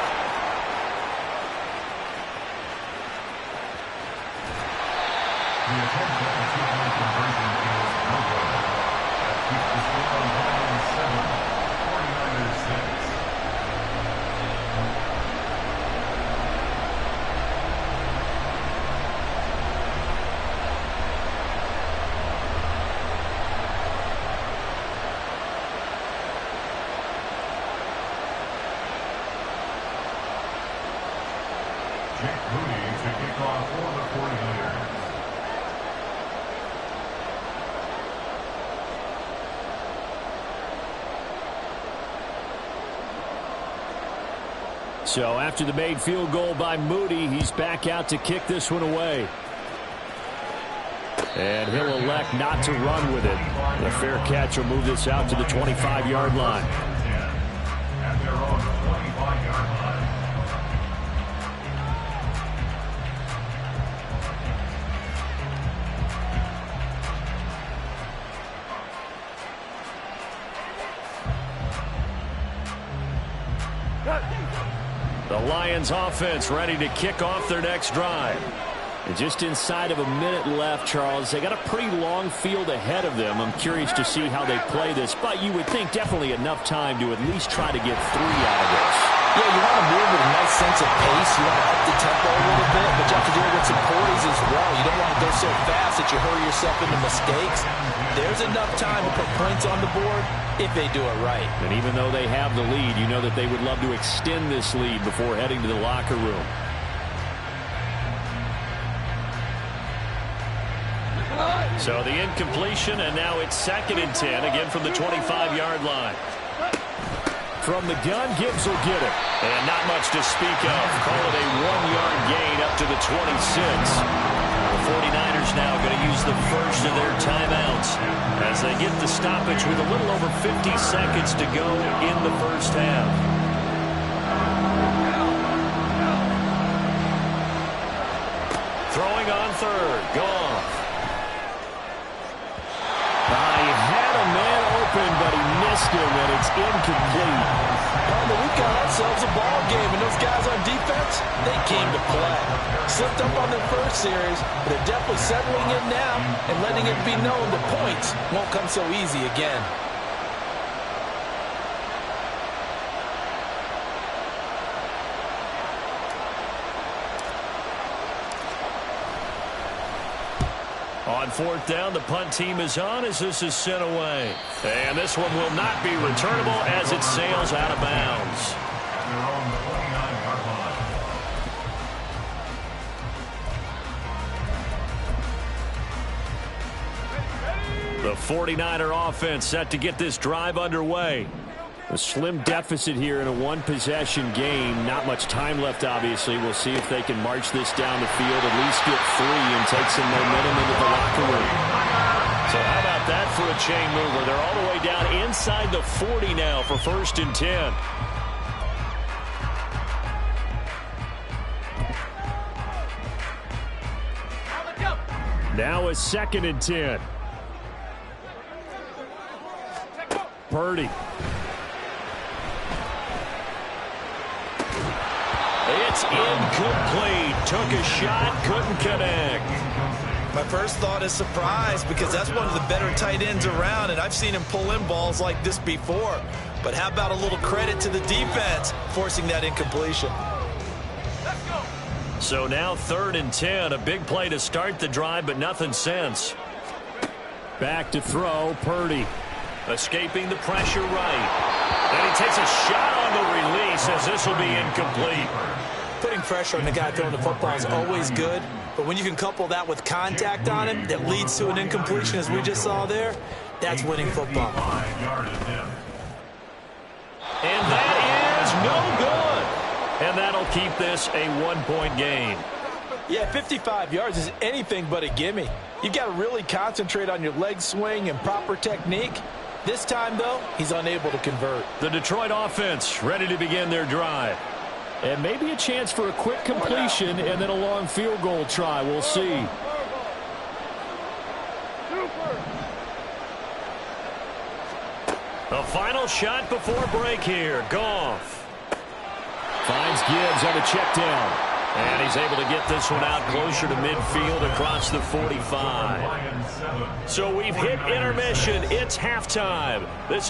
So after the made field goal by Moody, he's back out to kick this one away. And he'll elect not to run with it. The fair catch will move this out to the 25-yard line. At their own 25-yard line. The Lions offense ready to kick off their next drive. And just inside of a minute left, Charles. They got a pretty long field ahead of them. I'm curious to see how they play this, but you would think definitely enough time to at least try to get 3 out of this. Yeah, you want to move with a nice sense of pace. You want to up the tempo a little bit, but you have to do it with some poise as well. You don't want to go so fast that you hurry yourself into mistakes. There's enough time to put points on the board if they do it right. And even though they have the lead, you know that they would love to extend this lead before heading to the locker room. So the incompletion, and now it's 2nd and 10, again from the 25-yard line. From the gun, Gibbs will get it. And not much to speak of. Call it a 1-yard gain up to the 26. The 49ers now going to use the first of their timeouts as they get the stoppage with a little over 50 seconds to go in the first half. Throwing on 3rd. Goff. He had a man open, but he missed him, and it's incomplete. Well, we've got ourselves a ball game, and those guys on defense, they came to play. Slipped up on their first series, but they're definitely settling in now and letting it be known the points won't come so easy again. On 4th down, the punt team is on as this is sent away. And this one will not be returnable as it sails out of bounds. They're on the 49-yard line. The 49er offense set to get this drive underway. A slim deficit here in a one-possession game. Not much time left, obviously. We'll see if they can march this down the field, at least get 3 and take some momentum into the locker room. So how about that for a chain mover? They're all the way down inside the 40 now for 1st and 10. Now a 2nd and 10. Purdy. It's incomplete. Took a shot, couldn't connect. My first thought is surprise because that's one of the better tight ends around, and I've seen him pull in balls like this before. But how about a little credit to the defense forcing that incompletion? So now 3rd and 10. A big play to start the drive, but nothing since. Back to throw, Purdy. Escaping the pressure right. And he takes a shot on the release as this will be incomplete. Putting pressure on the guy throwing the football is always good, but when you can couple that with contact on him that leads to an incompletion as we just saw there, that's winning football. And that is no good. And that'll keep this a 1-point game. Yeah, 55 yards is anything but a gimme. You've got to really concentrate on your leg swing and proper technique. This time, though, he's unable to convert. The Detroit offense ready to begin their drive. And maybe a chance for a quick completion and then a long field goal try. We'll see. The final shot before break here. Goff finds Gibbs on a check down. And he's able to get this one out closer to midfield across the 45. So we've hit intermission. It's halftime. This is